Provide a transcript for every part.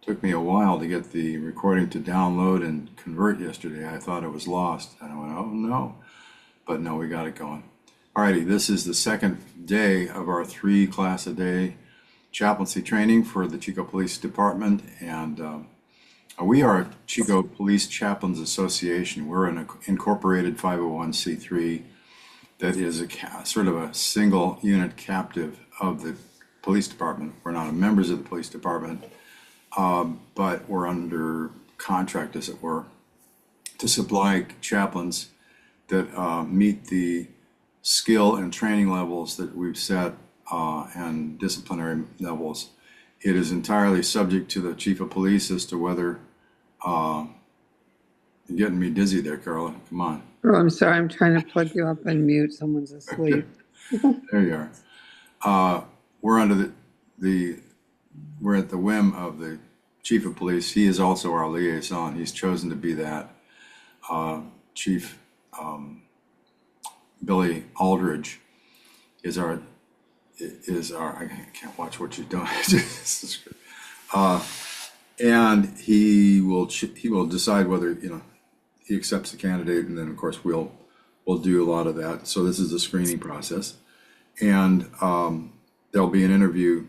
Took me a while to get the recording to download and convert yesterday. I thought it was lost. And I went, oh no. But no, we got it going. Alrighty, this is the second day of our 3-class-a-day chaplaincy training for the Chico Police Department. And we are Chico Police Chaplains Association. We're an incorporated 501c3 that is sort of a single unit captive of the police department. We're not members of the police department, but we're under contract, as it were, to supply chaplains that meet the skill and training levels that we've set and disciplinary levels. It is entirely subject to the chief of police as to whether you're getting me dizzy there, Carla. Come on. Oh, I'm sorry. I'm trying to plug you up and mute. Someone's asleep. There you are. We're under we're at the whim of the chief of police. He is also our liaison. He's chosen to be that. Chief Billy Aldridge is our. I can't watch what you're doing. And he will decide whether he accepts the candidate, and then of course we'll do a lot of that. So this is a screening process, and there'll be an interview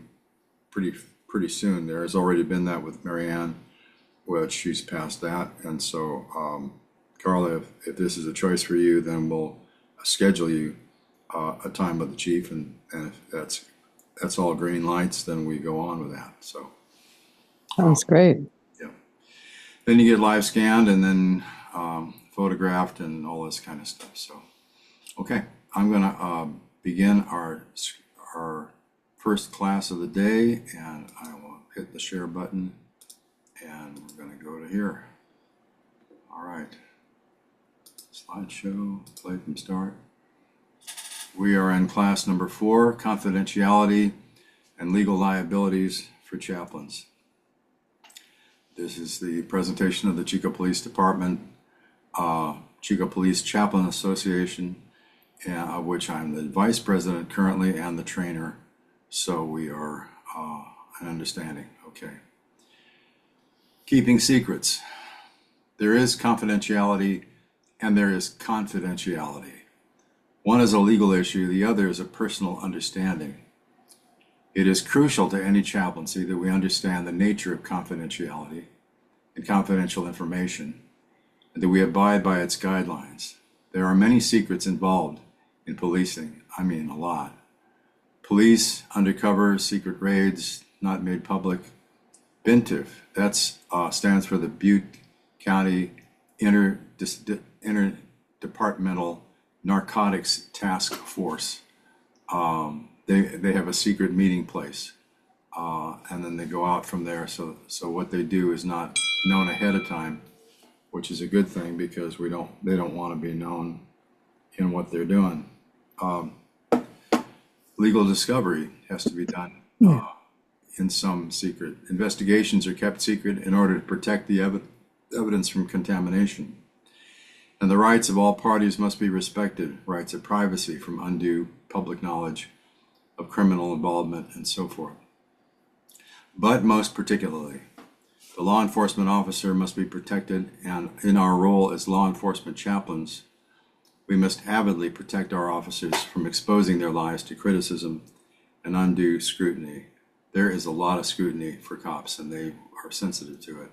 pretty soon. There has already been that with Marianne, which she's passed that, and so Carla, if this is a choice for you, then we'll schedule you a time with the chief, and if that's all green lights, then we go on with that. So Sounds great. yeah. Then you get live scanned and then photographed and all this kind of stuff. So, okay, I'm gonna begin our first class of the day, and I will hit the share button, and we're gonna go to here. All right, slideshow, play from start. We are in class number 4, confidentiality and legal liabilities for chaplains. This is the presentation of the Chico Police Department, Chico Police Chaplain Association, of which I'm the vice president currently and the trainer. So we are an understanding. Okay. Keeping secrets. There is confidentiality and there is confidentiality. One is a legal issue, the other is a personal understanding. It is crucial to any chaplaincy that we understand the nature of confidentiality and confidential information, and that we abide by its guidelines. There are many secrets involved in policing, I mean a lot. Police, undercover, secret raids, not made public. BINTIF, that stands for the Butte County Interdepartmental Narcotics Task Force. They have a secret meeting place, and then they go out from there. So what they do is not known ahead of time, which is a good thing because they don't want to be known in what they're doing. Legal discovery has to be done in some secret. Investigations are kept secret in order to protect the evidence from contamination. And the rights of all parties must be respected, rights of privacy from undue public knowledge of criminal involvement and so forth. But most particularly, the law enforcement officer must be protected, and in our role as law enforcement chaplains, we must avidly protect our officers from exposing their lives to criticism and undue scrutiny. There is a lot of scrutiny for cops, and they are sensitive to it.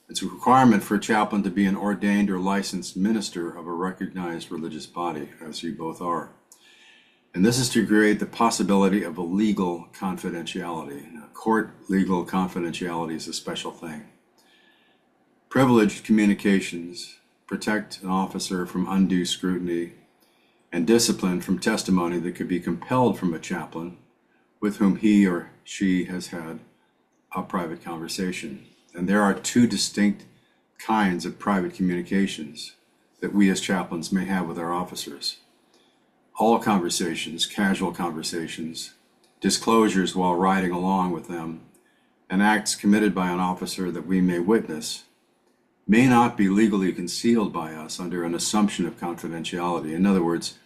It's a requirement for a chaplain to be an ordained or licensed minister of a recognized religious body, as you both are. And this is to create the possibility of a legal confidentiality. Now, court legal confidentiality is a special thing. Privileged communications protect an officer from undue scrutiny and discipline from testimony that could be compelled from a chaplain with whom he or she has had a private conversation. And there are 2 distinct kinds of private communications that we as chaplains may have with our officers. All conversations, casual conversations, disclosures while riding along with them, and acts committed by an officer that we may witness may not be legally concealed by us under an assumption of confidentiality. In other words,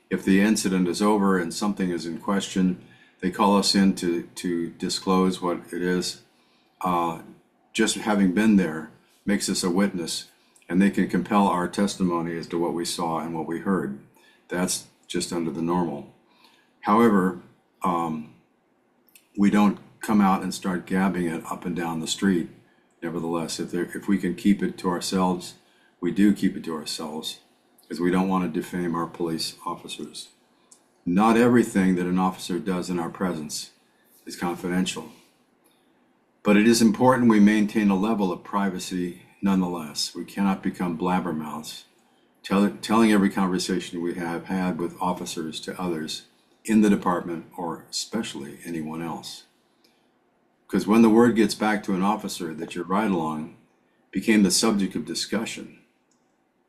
if the incident is over and something is in question, they call us in to disclose what it is. just having been there makes us a witness, and they can compel our testimony as to what we saw and what we heard. That's just under the normal. However, we don't come out and start gabbing it up and down the street. Nevertheless, if we can keep it to ourselves, we do keep it to ourselves, because we don't want to defame our police officers. Not everything that an officer does in our presence is confidential, but it is important we maintain a level of privacy nonetheless. We cannot become blabbermouths, telling every conversation we have had with officers to others in the department, or especially anyone else. Because when the word gets back to an officer that your ride-along became the subject of discussion,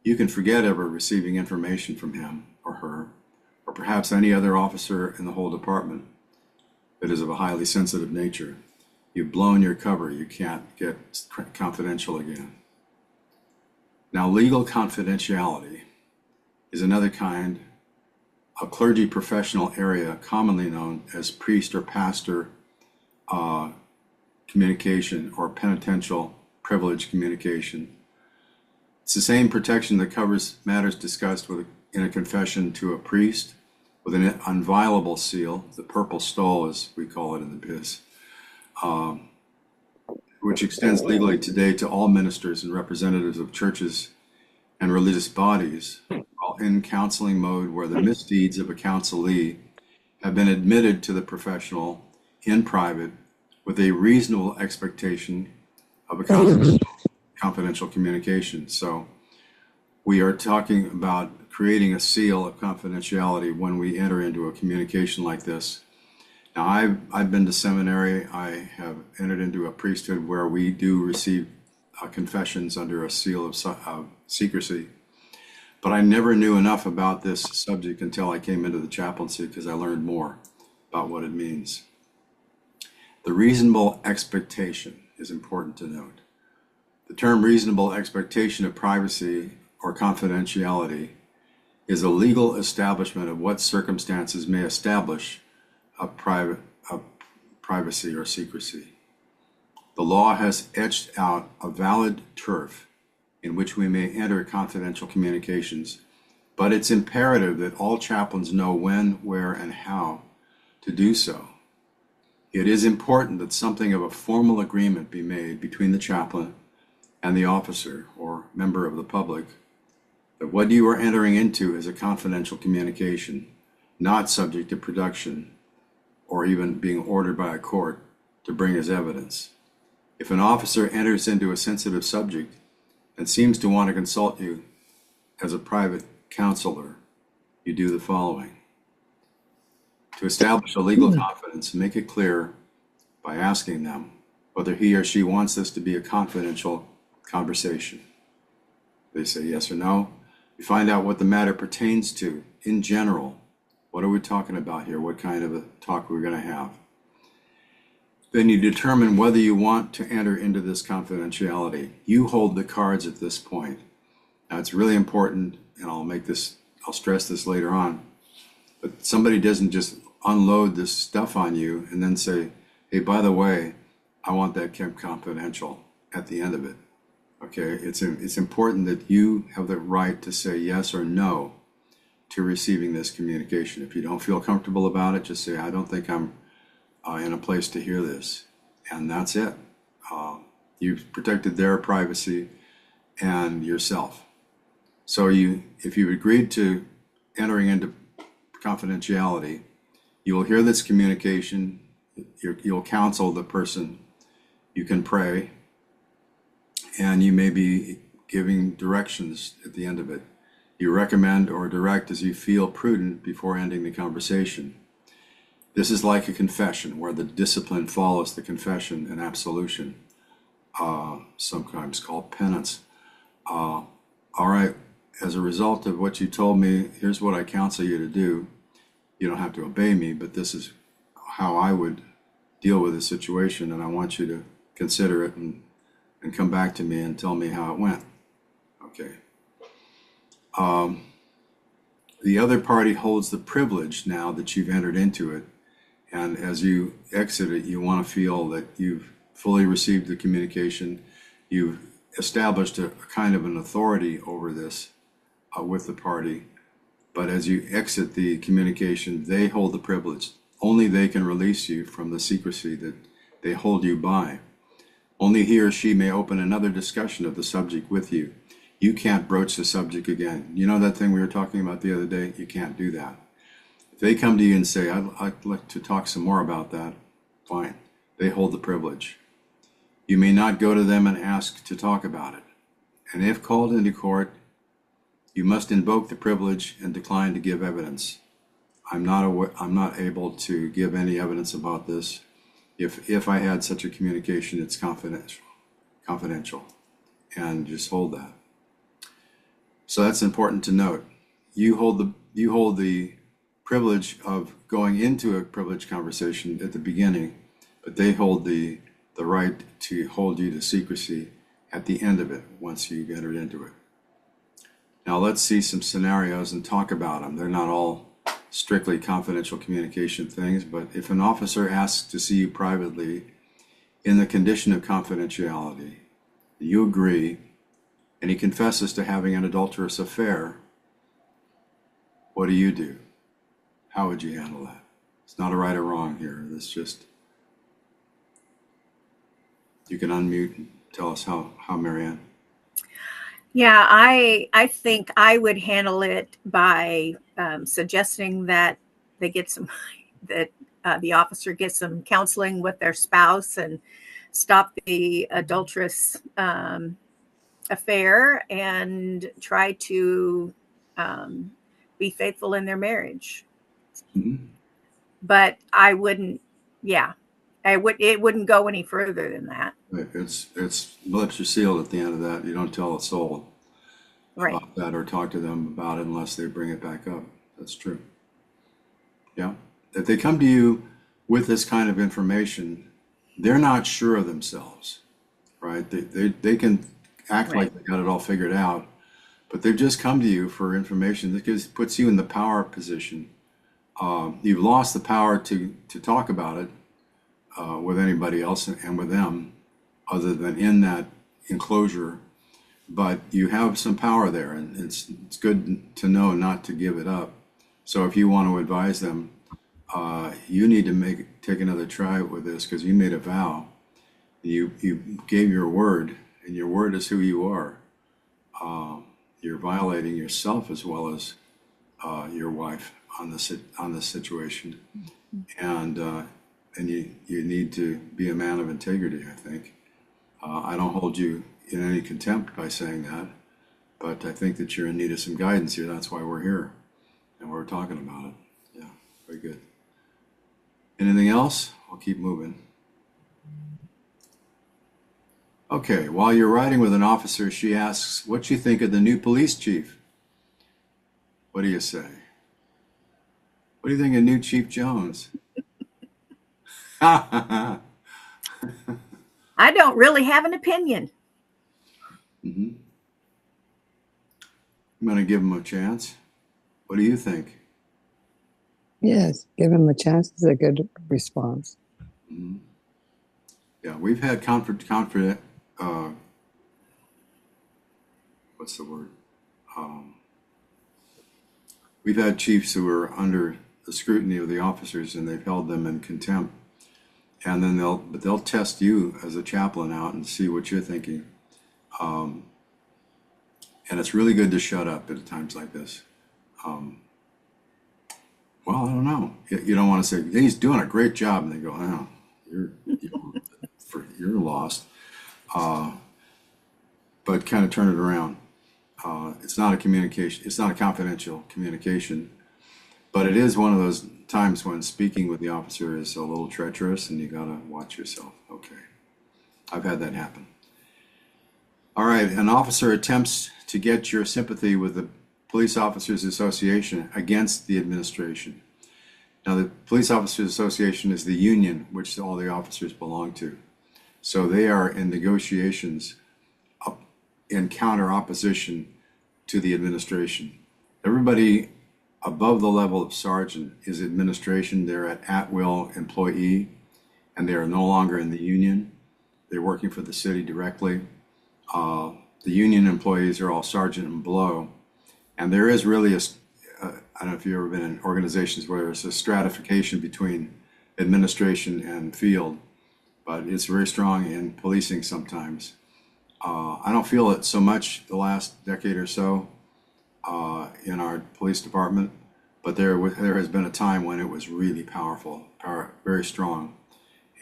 you can forget ever receiving information from him or her, or perhaps any other officer in the whole department that is of a highly sensitive nature. You've blown your cover. You can't get confidential again. Now, legal confidentiality is another kind of clergy professional area commonly known as priest or pastor communication, or penitential privilege communication. It's the same protection that covers matters discussed in a confession to a priest with an inviolable seal, the purple stole as we call it in the biz, which extends legally today to all ministers and representatives of churches and religious bodies, while in counseling mode where the misdeeds of a counselee have been admitted to the professional in private with a reasonable expectation of a confidential communication. So we are talking about creating a seal of confidentiality when we enter into a communication like this. Now, I've been to seminary. I have entered into a priesthood where we do receive confessions under a seal of secrecy. But I never knew enough about this subject until I came into the chaplaincy, because I learned more about what it means. The reasonable expectation is important to note. The term reasonable expectation of privacy or confidentiality is a legal establishment of what circumstances may establish a privacy or secrecy. The law has etched out a valid turf in which we may enter confidential communications, but it's imperative that all chaplains know when, where, and how to do so. It is important that something of a formal agreement be made between the chaplain and the officer or member of the public that what you are entering into is a confidential communication, not subject to production or even being ordered by a court to bring as evidence. If an officer enters into a sensitive subject and seems to want to consult you as a private counselor, you do the following. To establish a legal confidence, make it clear by asking them whether he or she wants this to be a confidential conversation. They say yes or no. You find out what the matter pertains to in general. What are we talking about here? What kind of a talk we're going to have? Then you determine whether you want to enter into this confidentiality. You hold the cards at this point. Now, it's really important, and I'll stress this later on, but somebody doesn't just unload this stuff on you and then say, hey, by the way, I want that kept confidential at the end of it. Okay, it's important that you have the right to say yes or no to receiving this communication. If you don't feel comfortable about it, just say, I don't think I'm in a place to hear this. And that's it. You've protected their privacy and yourself. So if you've agreed to entering into confidentiality, you will hear this communication. You'll counsel the person. You can pray. And you may be giving directions at the end of it. You recommend or direct as you feel prudent before ending the conversation. This is like a confession where the discipline follows the confession and absolution, sometimes called penance. All right, as a result of what you told me, here's what I counsel you to do. You don't have to obey me, but this is how I would deal with the situation, and I want you to consider it and come back to me and tell me how it went. Okay. The other party holds the privilege now that you've entered into it, and as you exit it, you want to feel that you've fully received the communication. You've established a kind of an authority over this with the party. But as you exit the communication, they hold the privilege. Only they can release you from the secrecy that they hold you by. Only he or she may open another discussion of the subject with you. You can't broach the subject again. You know that thing we were talking about the other day? You can't do that. If they come to you and say, I'd like to talk some more about that, fine. They hold the privilege. You may not go to them and ask to talk about it. And if called into court, you must invoke the privilege and decline to give evidence. I'm not able to give any evidence about this. If I had such a communication, it's confidential, and just hold that. So that's important to note. You hold the privilege of going into a privileged conversation at the beginning, but they hold the right to hold you to secrecy at the end of it once you've entered into it. Now let's see some scenarios and talk about them. They're not all strictly confidential communication things, but if an officer asks to see you privately in the condition of confidentiality, you agree, and he confesses to having an adulterous affair, what do? How would you handle that? It's not a right or wrong here. It's just, you can unmute and tell us how Marianne. Yeah, I think I would handle it by suggesting that they get some that the officer gets some counseling with their spouse and stop the adulterous affair and try to be faithful in their marriage. Mm-hmm. But I wouldn't. Yeah, it wouldn't go any further than that. Right. It's lips are sealed at the end of that. You don't tell a soul Right. about that or talk to them about it unless they bring it back up. That's true. Yeah. If they come to you with this kind of information, they're not sure of themselves, right? They can act Right. like they got it all figured out, but they've just come to you for information that puts you in the power position. You've lost the power to talk about it with anybody else and with them other than in that enclosure, but you have some power there, and it's good to know not to give it up. So if you want to advise them, you need to take another try with this, because you made a vow. You gave your word, and your word is who you are. You're violating yourself as well as your wife on this situation, and you need to be a man of integrity, I think. I don't hold you in any contempt by saying that, but I think that you're in need of some guidance here. That's why we're here, and we're talking about it. Yeah, very good. Anything else? I'll keep moving. Okay, while you're riding with an officer, she asks what you think of the new police chief. What do you say? What do you think of new Chief Jones? I don't really have an opinion. Mm-hmm. I'm going to give him a chance. What do you think? Yes, give him a chance is a good response. Mm-hmm. Yeah, we've had what's the word? We've had chiefs who are under the scrutiny of the officers, and they've held them in contempt. And then they'll test you as a chaplain out and see what you're thinking. And it's really good to shut up at times like this. Well, I don't know. You don't want to say he's doing a great job, and they go, "Oh, you're lost." But kind of turn it around. It's not a communication. It's not a confidential communication, but it is one of those times when speaking with the officer is a little treacherous, and you gotta watch yourself. Okay, I've had that happen. All right, an officer attempts to get your sympathy with the Police Officers Association against the administration. Now, the Police Officers Association is the union which all the officers belong to. So they are in negotiations in counter opposition to the administration. Everybody above the level of sergeant is administration. They're at will employee, and they are no longer in the union. they're working for the city directly. The union employees are all sergeant and below. And there is really I don't know if you've ever been in organizations where there's a stratification between administration and field, but it's very strong in policing sometimes. I don't feel it so much the last decade or so in our police department, but there has been a time when it was really powerful, very strong,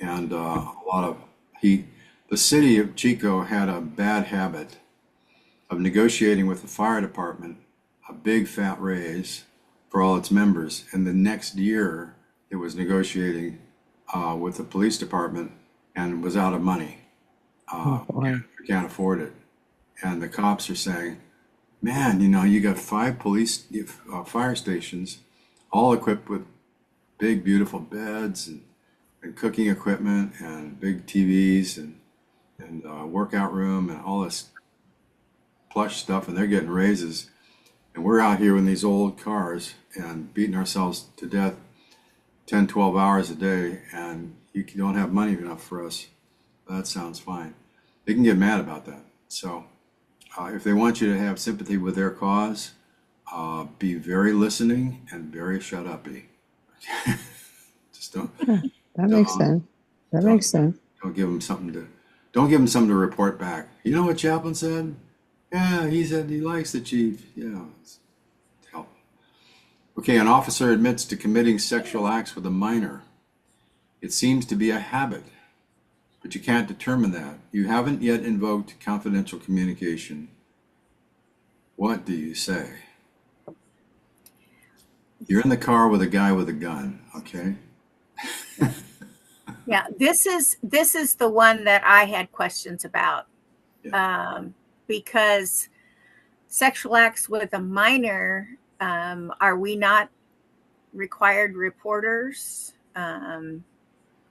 and a lot of heat. The city of Chico had a bad habit of negotiating with the fire department a big fat raise for all its members, and the next year it was negotiating with the police department and was out of money. We can't afford it. And the cops are saying, man, you got 5 fire stations, all equipped with big, beautiful beds and cooking equipment and big TVs and workout room and all this plush stuff, and they're getting raises. And we're out here in these old cars and beating ourselves to death 10, 12 hours a day, and you don't have money enough for us. That sounds fine. They can get mad about that. So if they want you to have sympathy with their cause, be very listening and very shut-uppy. Just That makes sense. That makes sense. Don't give them something to report back. You know what Chaplain said? Yeah, he said he likes the chief. Yeah, help. Okay, an officer admits to committing sexual acts with a minor. It seems to be a habit, but you can't determine that. You haven't yet invoked confidential communication. What do you say? You're in the car with a guy with a gun, okay? Yeah, this is the one that I had questions about. Yeah. Because sexual acts with a minor, are we not required reporters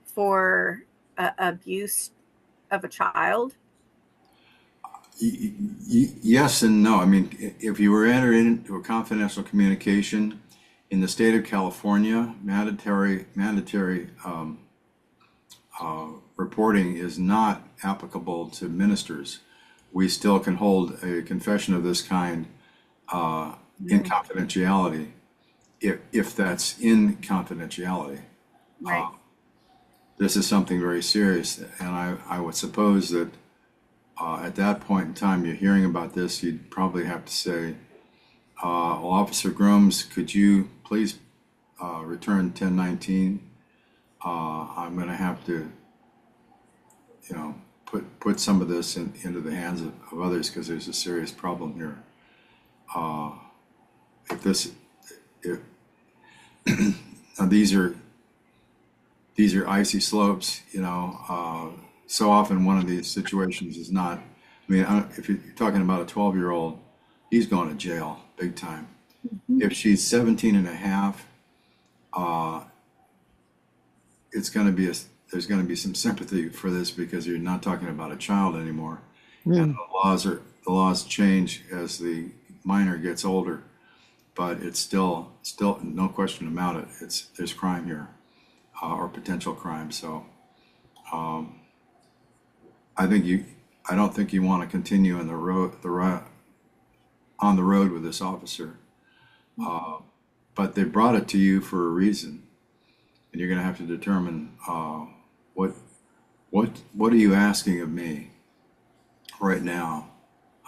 for abuse of a child? Yes and no. I mean, if you were entered into a confidential communication in the state of California, mandatory reporting is not applicable to ministers. We still can hold a confession of this kind in confidentiality, if that's in confidentiality. Right. This is something very serious, and I would suppose that at that point in time you're hearing about this, you'd probably have to say, well, Officer Grooms, could you please return 1019? I'm going to have to, put some of this into the hands of others because there's a serious problem here. Now these are icy slopes, so often one of these situations is not, if you're talking about a 12-year-old, he's going to jail big time. Mm-hmm. If she's 17 and a half, there's going to be some sympathy for this because you're not talking about a child anymore. And the laws change as the minor gets older, but it's still no question about it. There's crime here, or potential crime. So I don't think you want to continue on the road with this officer. But they brought it to you for a reason, and you're going to have to determine what are you asking of me right now.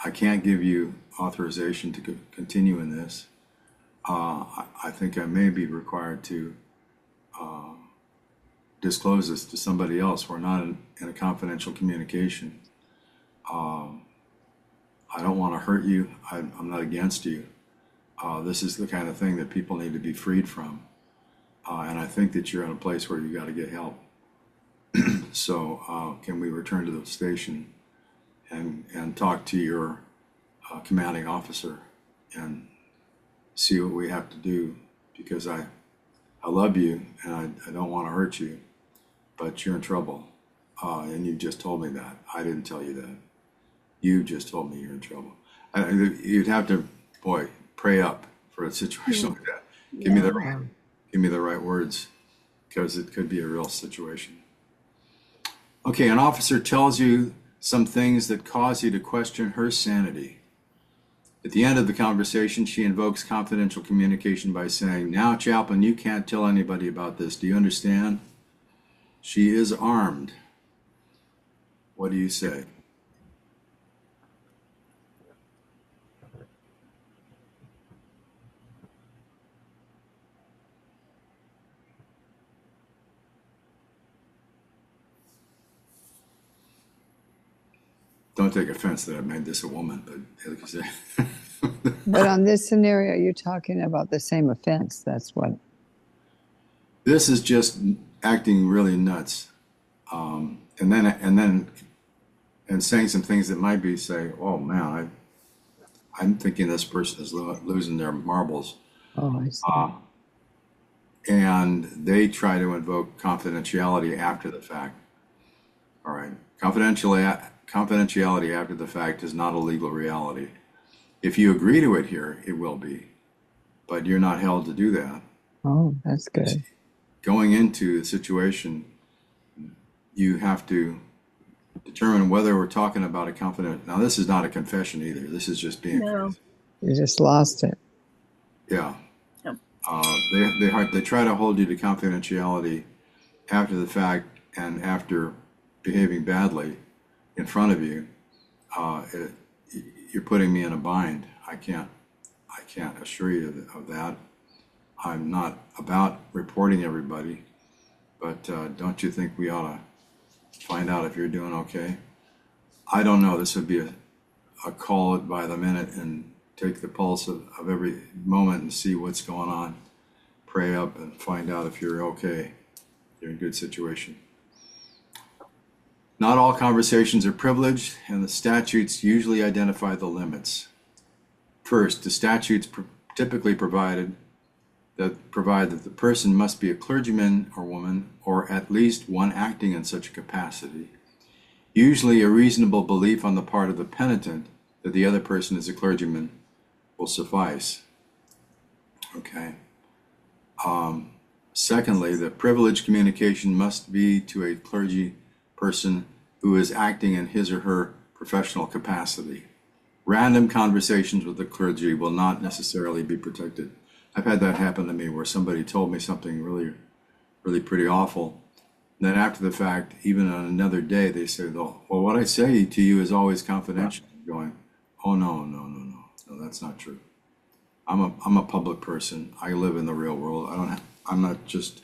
I can't give you authorization to continue in this. I think I may be required to disclose this to somebody else. We're not in a confidential communication. I don't want to hurt you. I'm not against you. This is the kind of thing that people need to be freed from. And I think that you're in a place where you got to get help. So can we return to the station and talk to your commanding officer and see what we have to do, because I love you and I don't want to hurt you, but you're in trouble. And you just told me that. I didn't tell you that. You just told me you're in trouble. You'd have to, pray up for a situation like that. Give me the right words, because it could be a real situation. Okay, an officer tells you some things that cause you to question her sanity. At the end of the conversation, she invokes confidential communication by saying, "Now, Chaplain, you can't tell anybody about this. Do you understand?" She is armed. What do you say? Don't take offense that I made this a woman, but like I say, But on this scenario, you're talking about the same offense. That's what. this is just acting really nuts. And saying some things that might be say, "Oh man, I'm thinking this person is losing their marbles." Oh, I see. And they try to invoke confidentiality after the fact. All right, confidentiality after the fact is not a legal reality. If you agree to it here, it will be, but you're not held to do that. Oh, that's good. Going into the situation, you have to determine whether we're talking about a confident. Now, this is not a confession either. This is just being. No. You just lost it. Yeah. No. They try to hold you to confidentiality after the fact and after behaving badly in front of you. You're putting me in a bind. I can't assure you of that. I'm not about reporting everybody, but don't you think we ought to find out if you're doing okay? I don't know. This would be a call it by the minute and take the pulse of every moment and see what's going on. Pray up and find out if you're okay. You're in a good situation. Not all conversations are privileged, and the statutes usually identify the limits. First, the statutes typically provide that the person must be a clergyman or woman, or at least one acting in such a capacity. Usually, a reasonable belief on the part of the penitent that the other person is a clergyman will suffice. Okay. Secondly, the privileged communication must be to a clergy person who is acting in his or her professional capacity. Random conversations with the clergy will not necessarily be protected. I've had that happen to me where somebody told me something really, really pretty awful. And then after the fact, even on another day, they say, "Well, what I say to you is always confidential." I'm going, "Oh, no, that's not true. I'm a public person. I live in the real world. I'm not just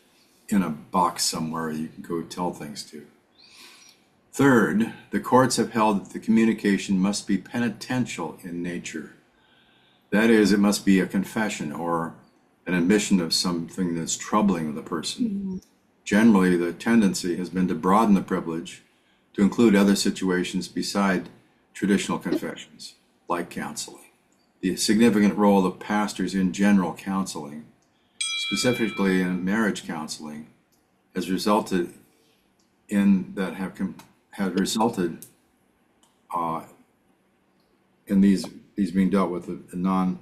in a box somewhere you can go tell things to." Third, the courts have held that the communication must be penitential in nature. That is, it must be a confession or an admission of something that's troubling the person. Generally, the tendency has been to broaden the privilege to include other situations beside traditional confessions, like counseling. The significant role of pastors in general counseling, specifically in marriage counseling, has resulted in in these being dealt with a non.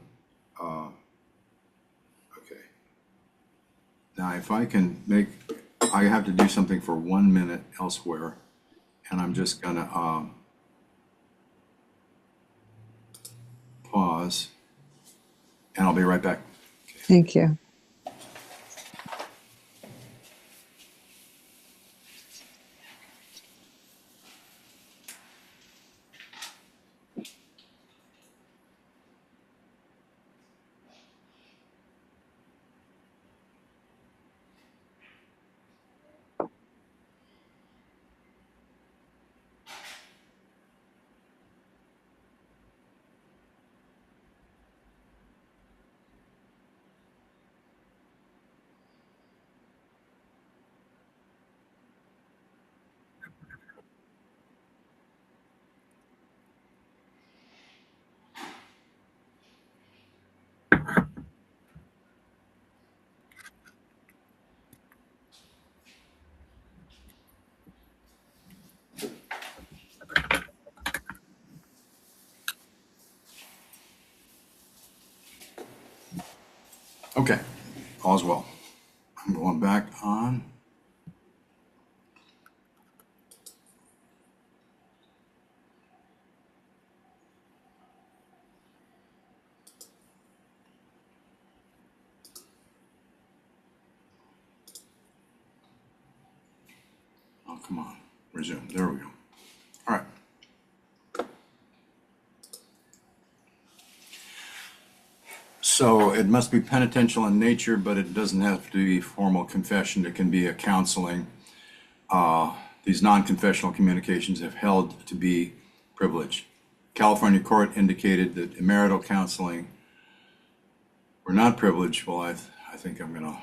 Okay. Now, if I can make, I have to do something for 1 minute elsewhere, and I'm just gonna pause, and I'll be right back. Thank you. Okay, all's well. I'm going back on. Oh, come on. Resume. There we go. All right. So it must be penitential in nature, but it doesn't have to be formal confession. It can be a counseling. These non-confessional communications have held to be privileged. California court indicated that marital counseling were not privileged. Well, I think I'm going to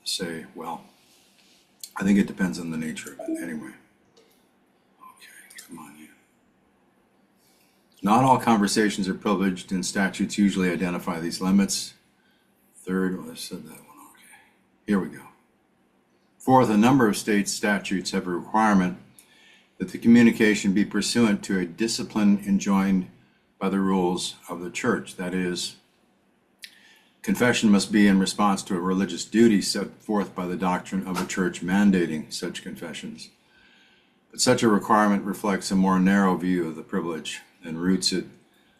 say, well, I think it depends on the nature of it anyway. Okay, come on, you. Not all conversations are privileged, and statutes usually identify these limits. Third, well, I said that one. Okay, here we go. Fourth, a number of state statutes have a requirement that the communication be pursuant to a discipline enjoined by the rules of the church. That is, confession must be in response to a religious duty set forth by the doctrine of a church mandating such confessions. But such a requirement reflects a more narrow view of the privilege and roots it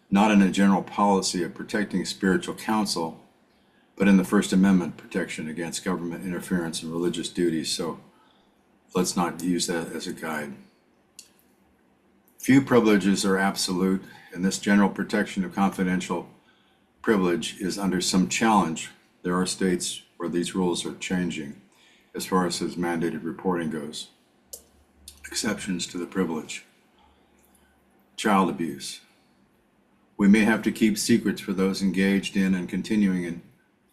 not in a general policy of protecting spiritual counsel, but in the First Amendment protection against government interference in religious duties. So let's not use that as a guide. Few privileges are absolute, and this general protection of confidential privilege is under some challenge. There are states where these rules are changing as far as mandated reporting goes. Exceptions to the privilege. Child abuse. We may have to keep secrets for those engaged in and continuing in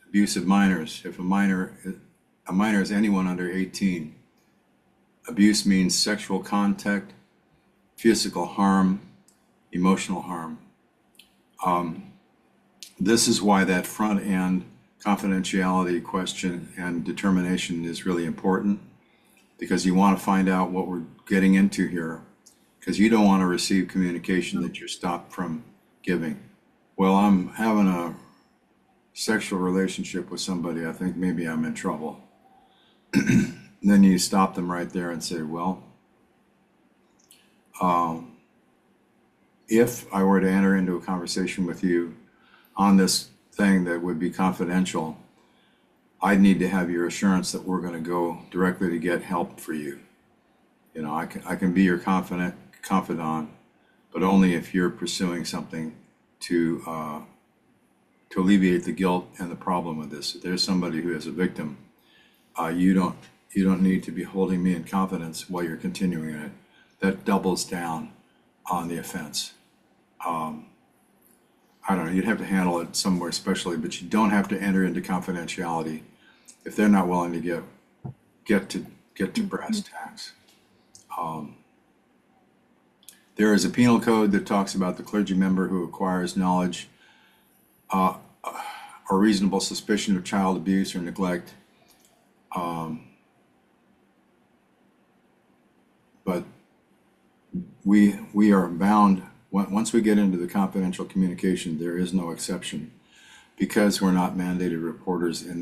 abuse of minors. If a minor is anyone under 18, abuse means sexual contact, physical harm, emotional harm. This is why that front end confidentiality question and determination is really important, because you want to find out what we're getting into here, because you don't want to receive communication that you're stopped from giving. Well, I'm having a sexual relationship with somebody, I think maybe I'm in trouble. Then you stop them right there and say, well, if I were to enter into a conversation with you on this thing that would be confidential, I'd need to have your assurance that we're going to go directly to get help for you. You know, I can be your confidant, but only if you're pursuing something to alleviate the guilt and the problem with this. If there's somebody who is a victim, you don't need to be holding me in confidence while you're continuing it. That doubles down on the offense. I don't know, you'd have to handle it somewhere specially, but you don't have to enter into confidentiality if they're not willing to get to brass tacks. There is a penal code that talks about the clergy member who acquires knowledge or reasonable suspicion of child abuse or neglect. But we are bound, once we get into the confidential communication, there is no exception, because we're not mandated reporters in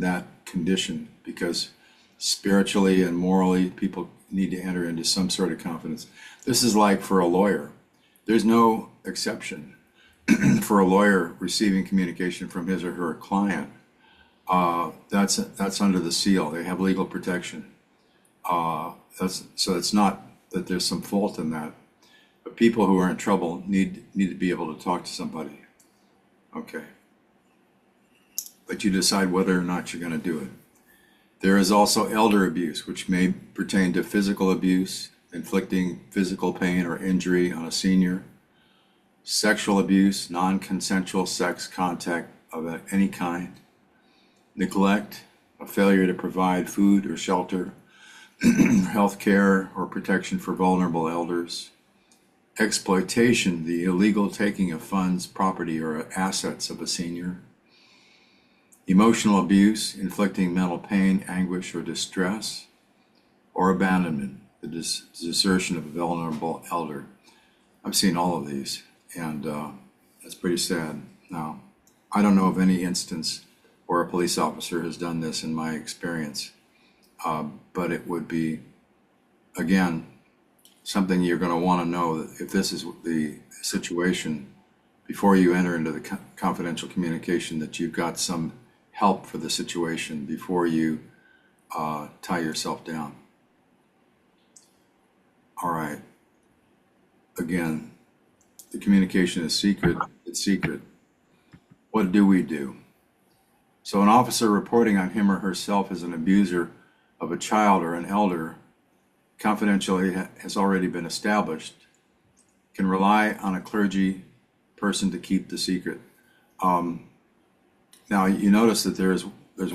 that condition, because spiritually and morally people need to enter into some sort of confidence. This is like for a lawyer. There's no exception for a lawyer receiving communication from his or her client. That's under the seal. They have legal protection. So it's not that there's some fault in that, but people who are in trouble need to be able to talk to somebody. Okay. But you decide whether or not you're going to do it. There is also elder abuse, which may pertain to physical abuse, inflicting physical pain or injury on a senior, sexual abuse, non-consensual sex contact of any kind, neglect, a failure to provide food or shelter, health care or protection for vulnerable elders, exploitation, the illegal taking of funds, property, or assets of a senior, emotional abuse, inflicting mental pain, anguish, or distress, or abandonment, the desertion of a vulnerable elder. I've seen all of these, and that's pretty sad. Now, I don't know of any instance where a police officer has done this in my experience, but it would be, again, something you're going to want to know, that if this is the situation, before you enter into the confidential communication, that you've got some help for the situation before you tie yourself down. All right. Again, the communication is secret. It's secret. What do we do? So an officer reporting on him or herself as an abuser of a child or an elder, confidentiality has already been established, can rely on a clergy person to keep the secret. Now you notice that there's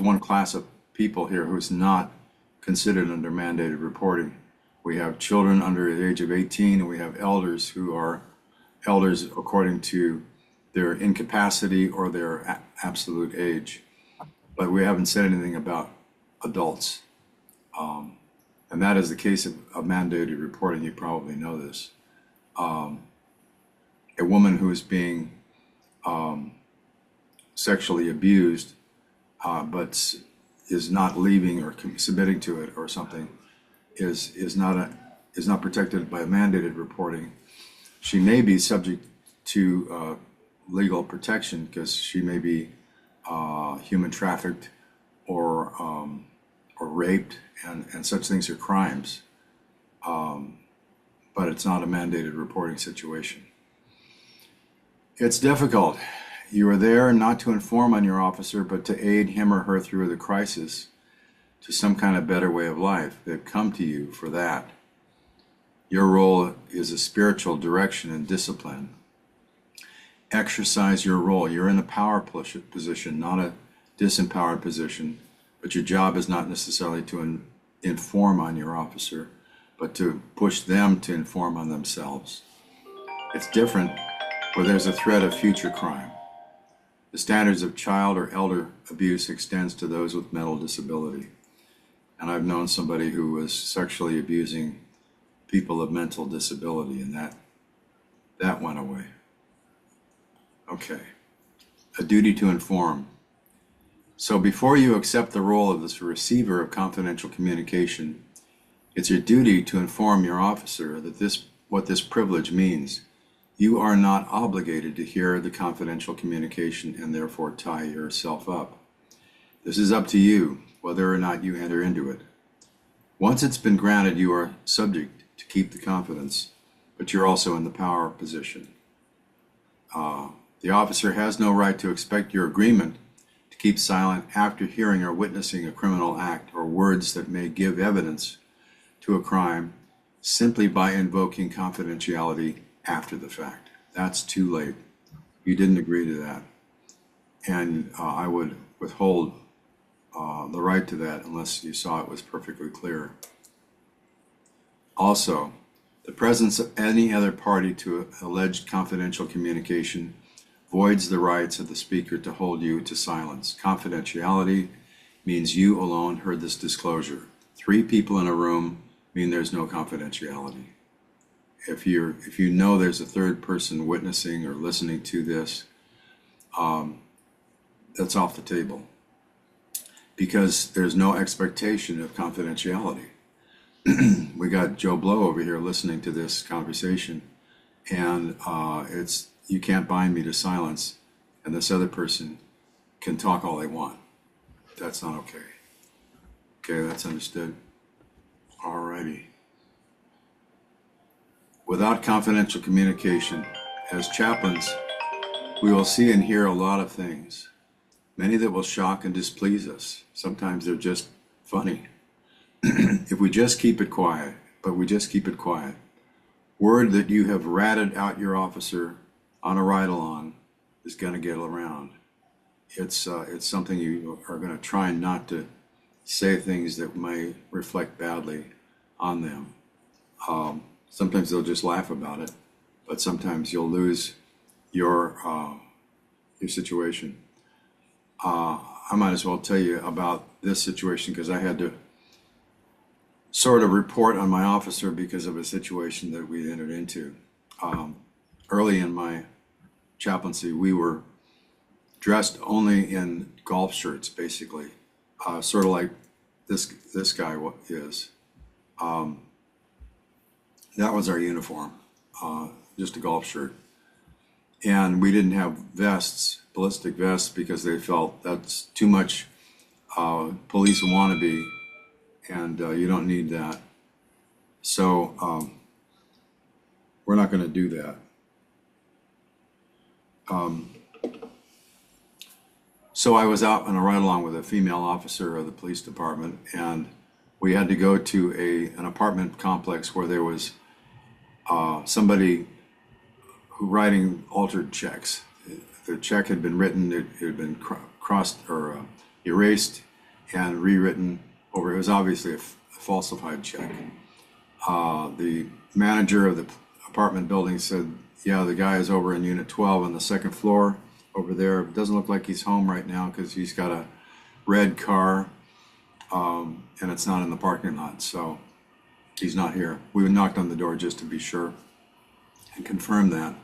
one class of people here who's not considered under mandated reporting. We have children under the age of 18, and we have elders who are elders according to their incapacity or their absolute age. But we haven't said anything about adults. And that is the case of mandated reporting. You probably know this. A woman who is being sexually abused, but is not leaving or submitting to it or something, is not protected by mandated reporting. She may be subject to legal protection because she may be human trafficked or raped, and such things are crimes. But it's not a mandated reporting situation. It's difficult. You are there not to inform on your officer, but to aid him or her through the crisis to some kind of better way of life. They've come to you for that. Your role is a spiritual direction and discipline. Exercise your role. You're in a power position, not a disempowered position, but your job is not necessarily to inform on your officer, but to push them to inform on themselves. It's different where there's a threat of future crime. The standards of child or elder abuse extends to those with mental disability. And I've known somebody who was sexually abusing people of mental disability, and that went away. Okay. A duty to inform. So before you accept the role of this receiver of confidential communication, it's your duty to inform your officer that what this privilege means. You are not obligated to hear the confidential communication and therefore tie yourself up. This is up to you, whether or not you enter into it. Once it's been granted, you are subject to keep the confidence, but you're also in the power position. The officer has no right to expect your agreement to keep silent after hearing or witnessing a criminal act or words that may give evidence to a crime simply by invoking confidentiality after the fact. That's too late. You didn't agree to that. And I would withhold the right to that unless you saw it was perfectly clear. Also, the presence of any other party to alleged confidential communication voids the rights of the speaker to hold you to silence. Confidentiality means you alone heard this disclosure. 3 people in a room mean there's no confidentiality. If you know there's a third person witnessing or listening to this, that's off the table, because there's no expectation of confidentiality. We got Joe Blow over here listening to this conversation, and you can't bind me to silence, and this other person can talk all they want. That's not okay. Okay, that's understood. Alrighty. Without confidential communication, as chaplains, we will see and hear a lot of things, many that will shock and displease us. Sometimes they're just funny. If we just keep it quiet, word that you have ratted out your officer on a ride-along is going to get around. It's something you are going to try not to say things that may reflect badly on them. Sometimes they'll just laugh about it, but sometimes you'll lose your situation. I might as well tell you about this situation because I had to sort of report on my officer because of a situation that we entered into. Early in my chaplaincy, we were dressed only in golf shirts, basically, sort of like this guy is. That was our uniform, just a golf shirt. And we didn't have vests, ballistic vests, because they felt that's too much police wannabe, and you don't need that. So we're not going to do that. So I was out on a ride along with a female officer of the police department, and we had to go to an apartment complex where there was somebody who writing altered checks. The check had been written, it had been crossed or erased and rewritten over. It was obviously a falsified check. The manager of the apartment building said, yeah, the guy is over in unit 12 on the second floor over there. It doesn't look like he's home right now because he's got a red car and it's not in the parking lot, so he's not here. We knocked on the door just to be sure and confirmed that.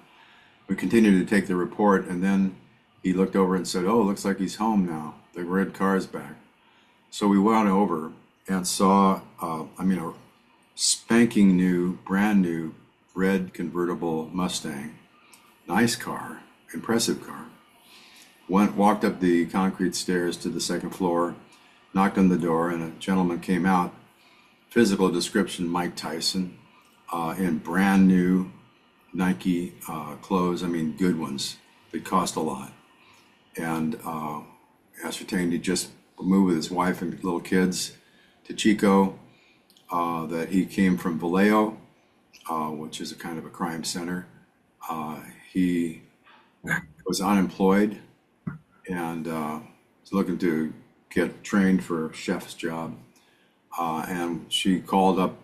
We continued to take the report, and then he looked over and said, oh, looks like he's home now. The red car's back. So we went over and saw, a spanking new, brand new red convertible Mustang. Nice car, impressive car. Walked up the concrete stairs to the second floor, knocked on the door, and a gentleman came out. Physical description, Mike Tyson, in brand new Nike clothes, good ones. They cost a lot. And ascertained he just moved with his wife and little kids to Chico, that he came from Vallejo, which is a kind of a crime center. He was unemployed and was looking to get trained for a chef's job. And she called up,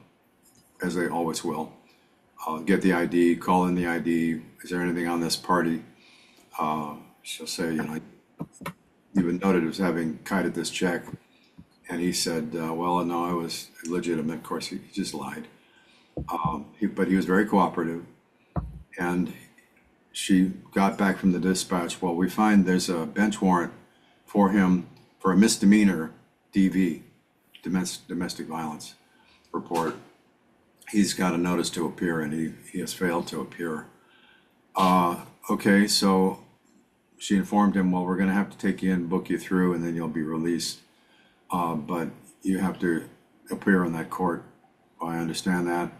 as they always will, get the ID, call in the ID. Is there anything on this party? She'll say, even noted as having kited this check. And he said, well, no, I was legitimate. Of course, he just lied. But he was very cooperative. And she got back from the dispatch, well, we find there's a bench warrant for him for a misdemeanor DV, domestic violence report. He's got a notice to appear, and he has failed to appear. Okay, so she informed him, well, we're going to have to take you in, book you through, and then you'll be released. But you have to appear in that court. I understand that.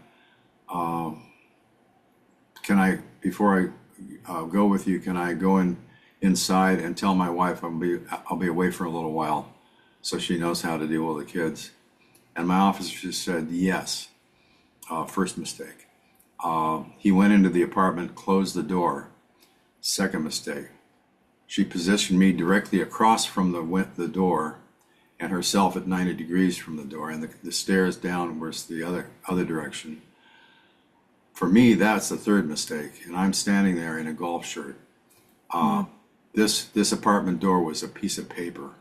Before I go with you, can I go inside and tell my wife I'll be away for a little while, so she knows how to deal with the kids? And my officer just said yes. First mistake. He went into the apartment, closed the door. Second mistake. She positioned me directly across from the door, and herself at 90 degrees from the door, and the stairs down was the other direction. For me, that's the third mistake, and I'm standing there in a golf shirt. This apartment door was a piece of paper,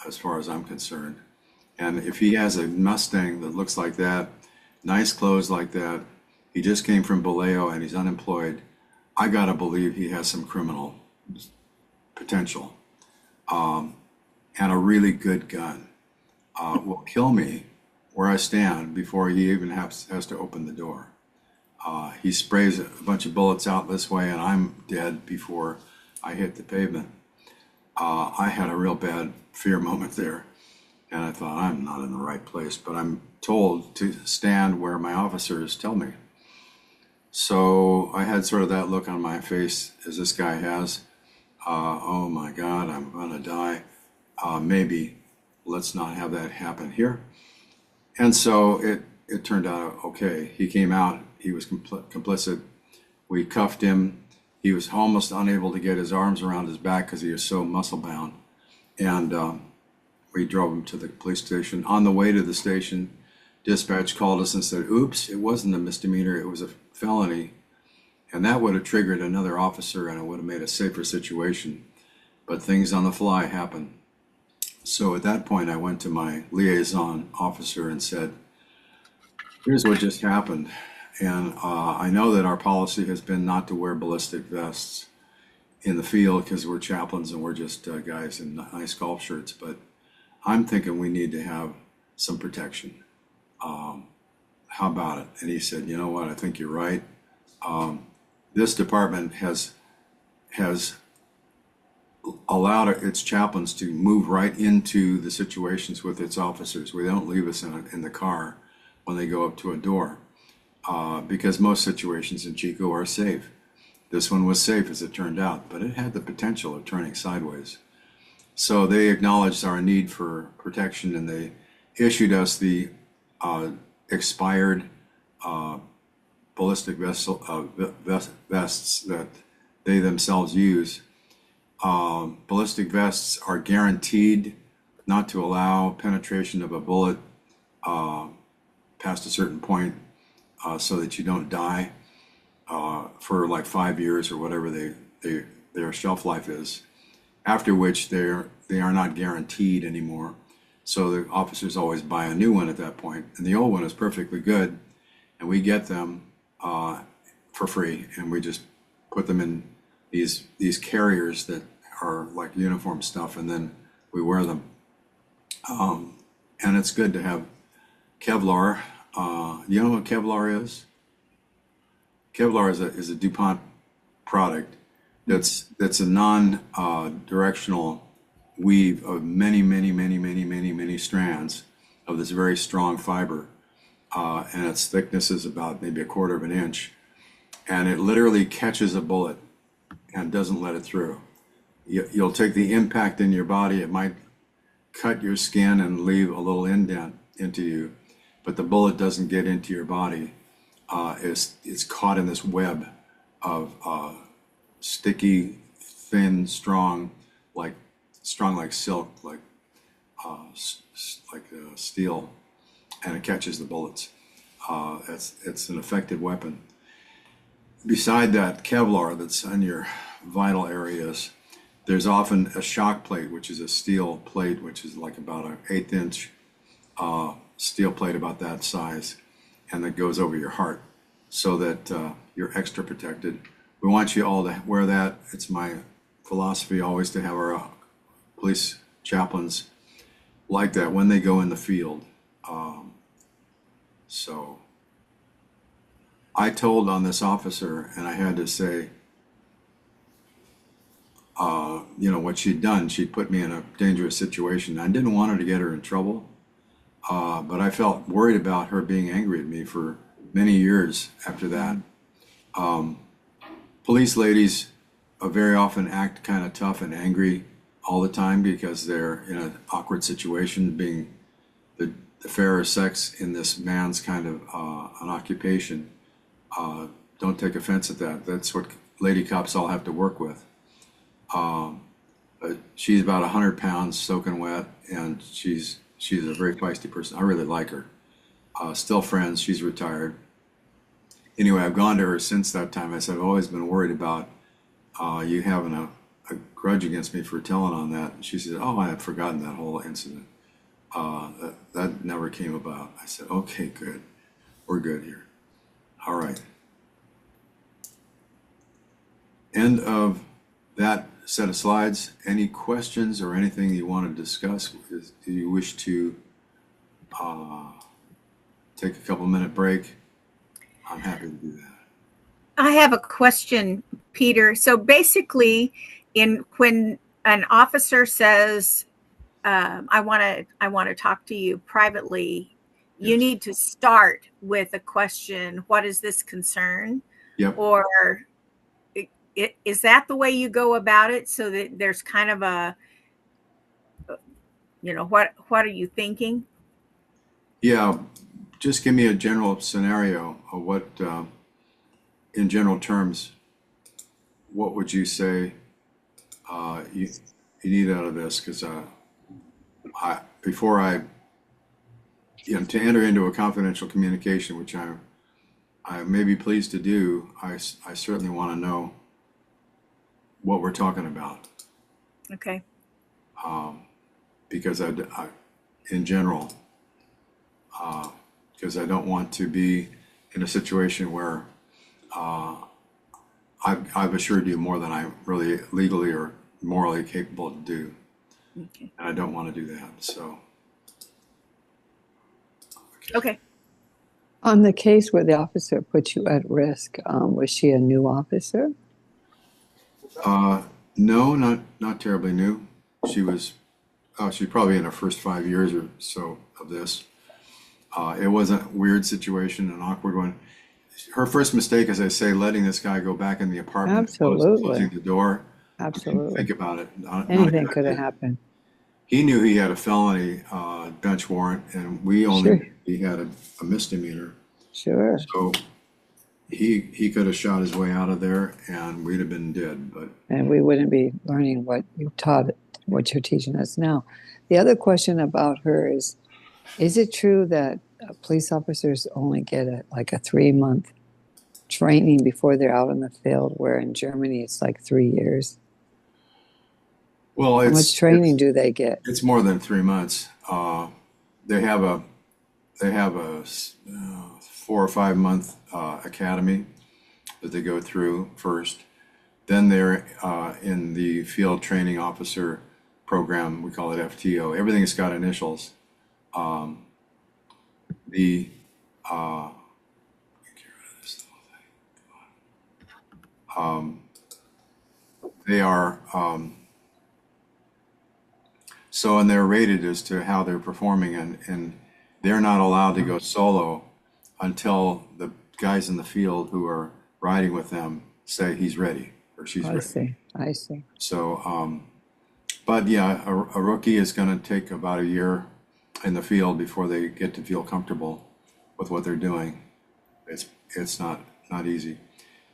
as far as I'm concerned. And if he has a Mustang that looks like that, nice clothes like that, he just came from Vallejo and he's unemployed, I gotta believe he has some criminal potential. And a really good gun will kill me where I stand before he even has to open the door. He sprays a bunch of bullets out this way and I'm dead before I hit the pavement. I had a real bad fear moment there, and I thought, I'm not in the right place, but I'm told to stand where my officers tell me. So I had sort of that look on my face as this guy has. Oh my God, I'm gonna die. Maybe let's not have that happen here. And so it turned out okay. He came out, he was complicit. We cuffed him. He was almost unable to get his arms around his back because he was so muscle bound. And we drove him to the police station. On the way to the station, dispatch called us and said, oops, it wasn't a misdemeanor, it was a felony. And that would have triggered another officer and it would have made a safer situation. But things on the fly happen. So at that point, I went to my liaison officer and said, here's what just happened. And I know that our policy has been not to wear ballistic vests in the field because we're chaplains and we're just guys in nice golf shirts. But I'm thinking we need to have some protection. How about it? And he said, you know what? I think you're right. This department has allowed its chaplains to move right into the situations with its officers. We don't leave us in the car when they go up to a door. because most situations in Chico are safe. This one was safe as it turned out, but it had the potential of turning sideways. So they acknowledged our need for protection, and they issued us the expired ballistic vests that they themselves use. Ballistic vests are guaranteed not to allow penetration of a bullet past a certain point, so that you don't die for like 5 years or whatever their shelf life is. After which they are not guaranteed anymore. So the officers always buy a new one at that point, and the old one is perfectly good, and we get them for free, and we just put them in these carriers that are like uniform stuff, and then we wear them. And it's good to have Kevlar. You know what Kevlar is? Kevlar is a DuPont product that's a non-directional weave of many strands of this very strong fiber, and its thickness is about maybe 1/4 of an inch, and it literally catches a bullet and doesn't let it through. You'll take the impact in your body. It might cut your skin and leave a little indent into you, but the bullet doesn't get into your body. It's caught in this web of sticky, thin, strong like silk, like steel, and it catches the bullets. It's an effective weapon. Beside that Kevlar that's on your vital areas, there's often a shock plate, which is a steel plate, which is like about an 1/8 inch steel plate, about that size, and that goes over your heart, so that you're extra protected. We want you all to wear that. It's my philosophy always to have our police chaplains like that when they go in the field. So I told on this officer, and I had to say, what she'd done. She'd put me in a dangerous situation. I didn't want her to get her in trouble, but I felt worried about her being angry at me for many years after that. Police ladies very often act kind of tough and angry all the time because they're in an awkward situation, being the fairer sex in this man's kind of an occupation. Don't take offense at that. That's what lady cops all have to work with. But she's about 100 pounds soaking wet, and she's a very feisty person. I really like her. Still friends. She's retired. Anyway, I've gone to her since that time. I said, I've always been worried about you having a grudge against me for telling on that. And she said, oh, I had forgotten that whole incident. That never came about. I said, okay, good. We're good here. All right. End of that set of slides. Any questions or anything you want to discuss? Do you wish to take a couple-minute break? I'm happy to do that. I have a question, Peter. So basically, when an officer says, "I want to talk to you privately," you Yes. need to start with a question: "What is this concern?" Yep. Or is that the way you go about it? So that there's kind of a, what are you thinking? Yeah. Just give me a general scenario of what, in general terms, what would you say you need out of this? Because before I, to enter into a confidential communication, which I may be pleased to do, I certainly want to know what we're talking about. Okay. Because I in general, because I don't want to be in a situation where I've assured you more than I'm really legally or morally capable to do. Okay. And I don't want to do that. So. Okay. On the case where the officer put you at risk, was she a new officer? No, not terribly new. She's probably in her first 5 years or so of this. It was a weird situation, an awkward one. her first mistake, as I say, letting this guy go back in the apartment, closing Absolutely. the door. Absolutely. Think about it. Not a Anything good could have idea. happened. He knew he had a felony bench warrant, and we only Sure. knew he had a misdemeanor. Sure. So he could have shot his way out of there, and we'd have been dead. But And we wouldn't be learning what you taught, what you're teaching us now. The other question about her is it true that police officers only get like a 3 month training before they're out in the field, where in Germany it's like 3 years? well, How much training do they get? it's more than 3 months. They have a they have a 4 or 5 month academy that they go through first. Then they're in the field training officer program. We call it FTO. Everything's got initials. The they are so, and they're rated as to how they're performing, and they're not allowed to go solo until the guys in the field who are riding with them say he's ready or she's I ready. see. I see. So, but yeah, a rookie is going to take about a year in the field before they get to feel comfortable with what they're doing. It's not easy.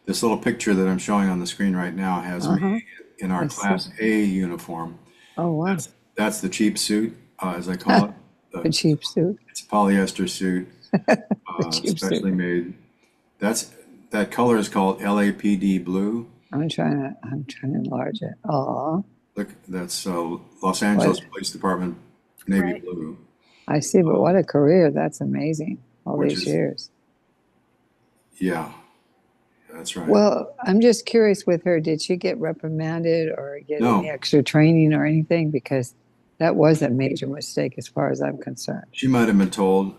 This little picture that I'm showing on the screen right now has me in our I see. Class A uniform. Oh, wow. That's the cheap suit, as I call it. The cheap suit. It's a polyester suit, The cheap specially suit. made. That color is called LAPD blue. I'm trying to enlarge it. Oh, Look, that's Los Angeles what Police Department navy Right. blue, I see, but what a career. That's amazing. All which these is years. yeah, that's right. Well, I'm just curious with her, did she get reprimanded or get any No, extra training or anything? Because that was a major mistake as far as I'm concerned. she might have been told,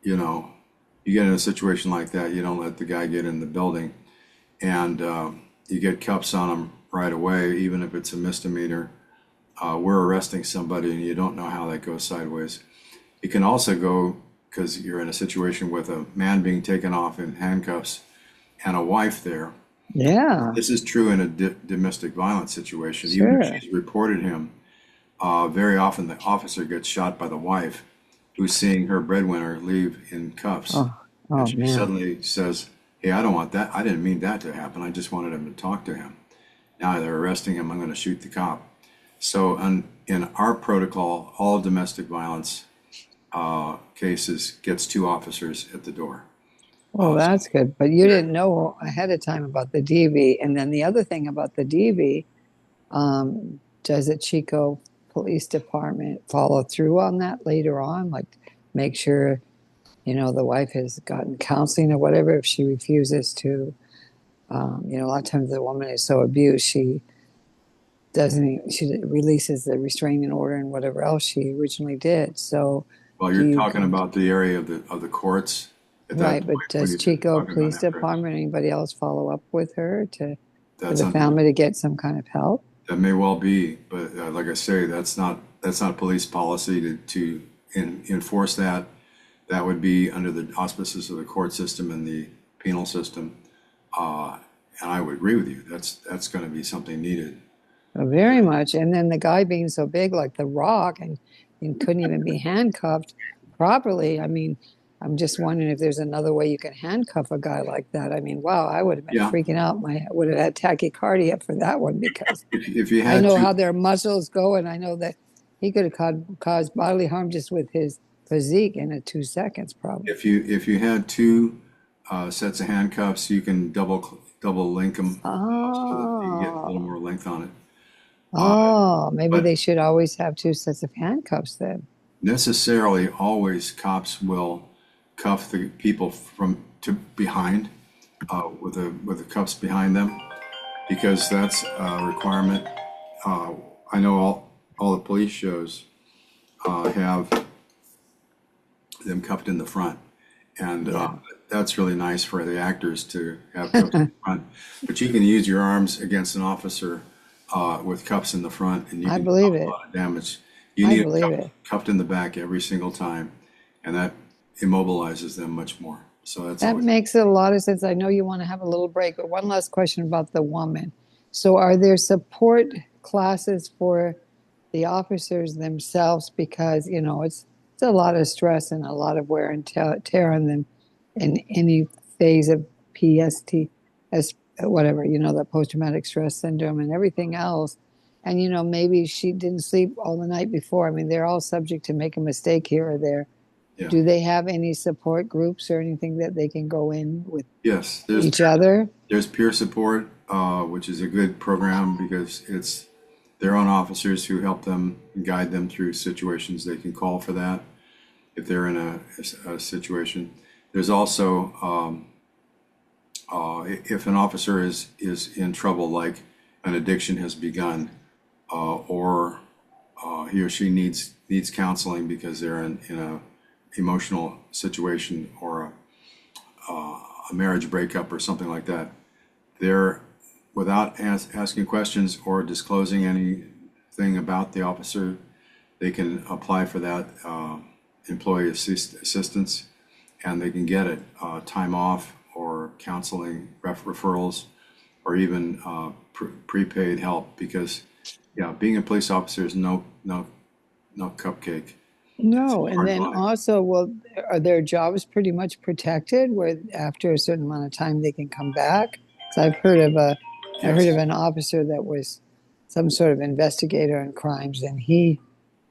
you know, you get in a situation like that, you don't let the guy get in the building, and you get cuffs on him right away, even if it's a misdemeanor. We're arresting somebody, and you don't know how that goes sideways. It can also go because you're in a situation with a man being taken off in handcuffs and a wife there. Yeah, This is true in a domestic violence situation. Even if sure. she's reported him, very often the officer gets shot by the wife who's seeing her breadwinner leave in cuffs. Oh, And oh she man. suddenly says, hey, I don't want that. I didn't mean that to happen. I just wanted him to talk to him. Now they're arresting him. I'm going to shoot the cop. So in our protocol, all domestic violence cases gets 2 officers at the door. Well, So that's good. But you yeah, didn't know ahead of time about the DV. And then the other thing about the DV, does the Chico Police Department follow through on that later on? Like make sure, the wife has gotten counseling or whatever if she refuses to. A lot of times the woman is so abused, she releases the restraining order and whatever else she originally did. So well, do you're you talking about the area of the courts at that right, point. but What are does you Chico talking about Police after? Department or anybody else follow up with her for That's the under, family to get some kind of help? that may well be, but like I say, that's not police policy to enforce that. That would be under the auspices of the court system and the penal system. And I would agree with you. That's going to be something needed. Very much. And then the guy being so big like the Rock and couldn't even be handcuffed properly. I mean, I'm just wondering if there's another way you can handcuff a guy like that. I mean, wow, I would have been Yeah, freaking out. I would have had tachycardia for that one because if you I had know two, how their muscles go, and I know that he could have caused bodily harm just with his physique in 2 seconds, probably. if you had two sets of handcuffs, you can double link them so that you get a little Oh, more length on it. Uh, oh, maybe but they should always have 2 sets of handcuffs then. necessarily, always cops will cuff the people from to behind with the cuffs behind them because that's a requirement. I know all the police shows have them cuffed in the front, and Yeah, that's really nice for the actors to have cuffs in the front. But you can use your arms against an officer with cuffs in the front, and you I can believe cause a it. lot of damage. You I need it believe it. cuffed in the back every single time, and that immobilizes them much more. So that's That always, makes a lot of sense. I know you want to have a little break, but one last question about the woman. So, are there support classes for the officers themselves? Because, it's a lot of stress and a lot of wear and tear on them in any phase of PST, as whatever, the post traumatic stress syndrome and everything else. And, maybe she didn't sleep all the night before. I mean, they're all subject to make a mistake here or there. yeah. Do they have any support groups or anything that they can go in with Yes, each other? there's peer support, which is a good program because it's their own officers who help them and guide them through situations. They can call for that if they're in a situation. There's also if an officer is in trouble, like an addiction has begun, or he or she needs counseling because they're in a emotional situation or a marriage breakup or something like that, they're without asking questions or disclosing anything about the officer, they can apply for that employee assistance, and they can get it time off or counseling referrals or even prepaid help because being a police officer is no cupcake. No. And Hard then life. also, well, are their jobs pretty much protected where after a certain amount of time they can come back? 'Cause I heard of Yes. an officer that was some sort of investigator in crimes and he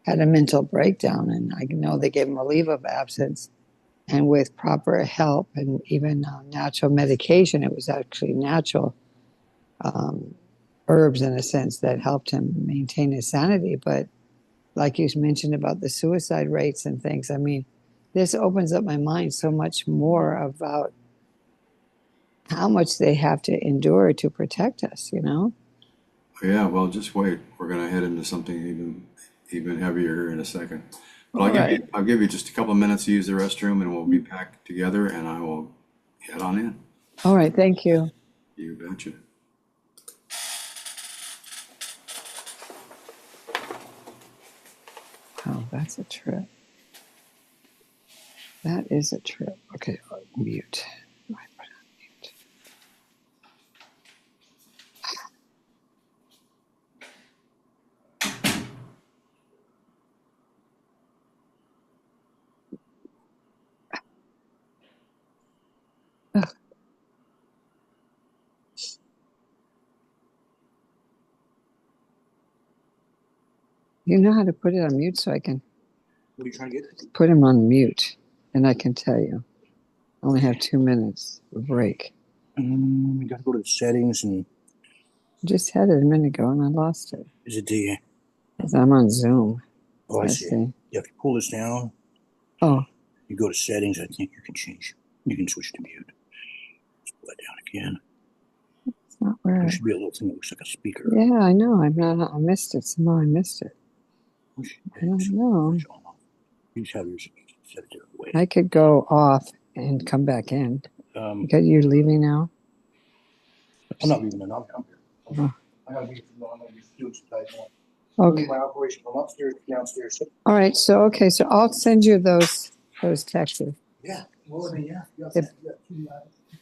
had a mental breakdown and I know they gave him a leave of absence and with proper help and even natural medication, it was actually natural um, herbs in a sense that helped him maintain his sanity. But like you mentioned about the suicide rates and things, I mean, this opens up my mind so much more about how much they have to endure to protect us. Yeah, well, just wait. We're gonna head into something even heavier here in a second. But All right. I'll give you just a couple of minutes to use the restroom, and we'll be back together, and I will head on in. All right. Thank you. You betcha. Oh, that's a trip. That is a trip. Okay. Mute. Ugh. You know how to put it on mute so I can What are you trying to get? put him on mute and I can tell you. I only have 2 minutes of break. You got to go to the settings and Just had it a minute ago and I lost it. is it the? 'Cause I'm on Zoom. Oh, I see. see. Yeah, if you pull this down, Oh, you go to settings. I think you can change. You can switch to mute. Just pull that down again. it's not where. There should be a little thing that looks like a speaker. Yeah, I know. I missed it. Somehow I missed it. I don't know. You just have yours set a different way. I could go off and come back in. Um, Because you're leaving now? I'm not leaving it. I'm here. Oh. I gotta be I'm gonna be doing some type of Okay. my operation from upstairs to downstairs. All right. So I'll send you those texts. Yeah. Well, I mean, yeah. You got, If- you got two,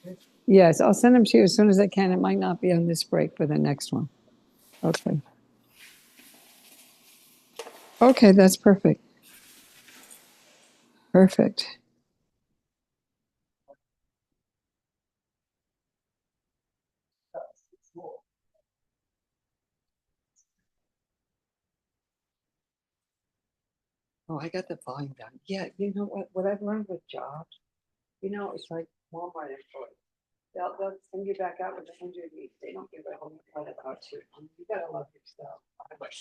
okay. Yes, I'll send them to you as soon as I can. It might not be on this break, but the next one. Okay. Okay, that's perfect. Perfect. Oh, I got the volume down. Yeah, you know what I've learned with jobs, it's like Walmart employees. They'll send you back out with 100 weeks. They don't give a whole lot about you. You gotta love yourself. I had like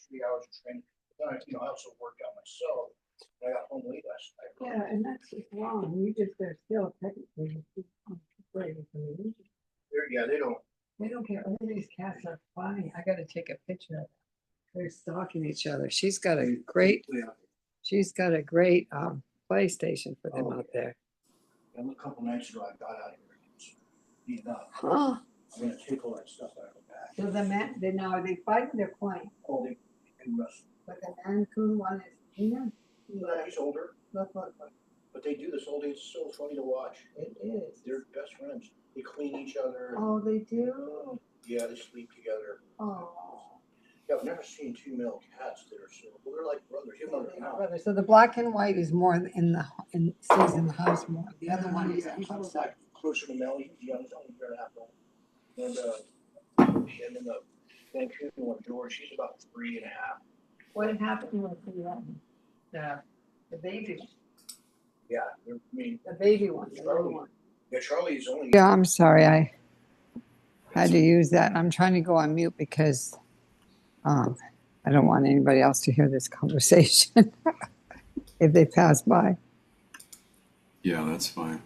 3 hours of training. Then I also worked out myself. I got home late last night. Yeah, and that's just wrong. They're still technically great. Yeah, they don't. They don't care. All these cats are funny. I gotta take a picture of them. They're stalking each other. She's got a great PlayStation for them out there. And a couple nights ago, I got out of here. Beat up. Huh. I'm gonna take all that stuff out of the back. So now are they fighting? They're playing. Oh, they can wrestle. But the Mancoon one is, He's older. look. But But they do this all day. It's so funny to watch. It is. They're best friends. They clean each other. Oh, they do. Yeah, they sleep together. Oh. Yeah, I've never seen two male cats that are so. Well, they're like brothers. You know, they're not. So the black and white is more stays in the house more. The other one is He's almost outside. like closer to Mel. He's young. He's only a year and a half old. And then the Vancouver one, George, she's about 3.5. What happened with the baby one? Yeah, I mean, The baby one, the little one. yeah, Charlie's only. Yeah, I'm sorry. I had to use that. I'm trying to go on mute because I don't want anybody else to hear this conversation if they pass by. Yeah, that's fine.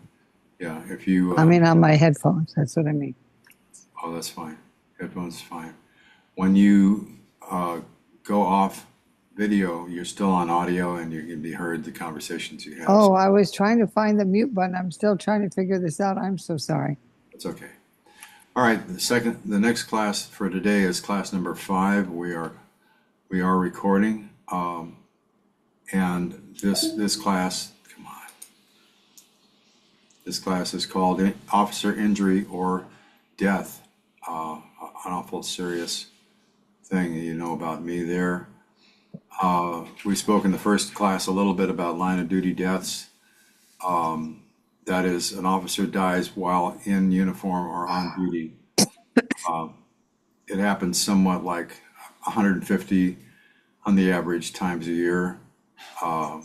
Yeah, if you. I mean, on my headphones. That's what I mean. Oh, that's fine. Headphones is fine. When you go off video, you're still on audio and you can be heard the conversations you have. Oh, I was trying to find the mute button. I'm still trying to figure this out. I'm so sorry. It's okay. All right. The next class for today is class number 5. We are recording, and this class. Come on. This class is called Officer Injury or Death. An awful serious thing. You know about me there. We spoke in the first class a little bit about line of duty deaths. That is, an officer dies while in uniform or on duty. It happens somewhat like 150 on the average times a year. But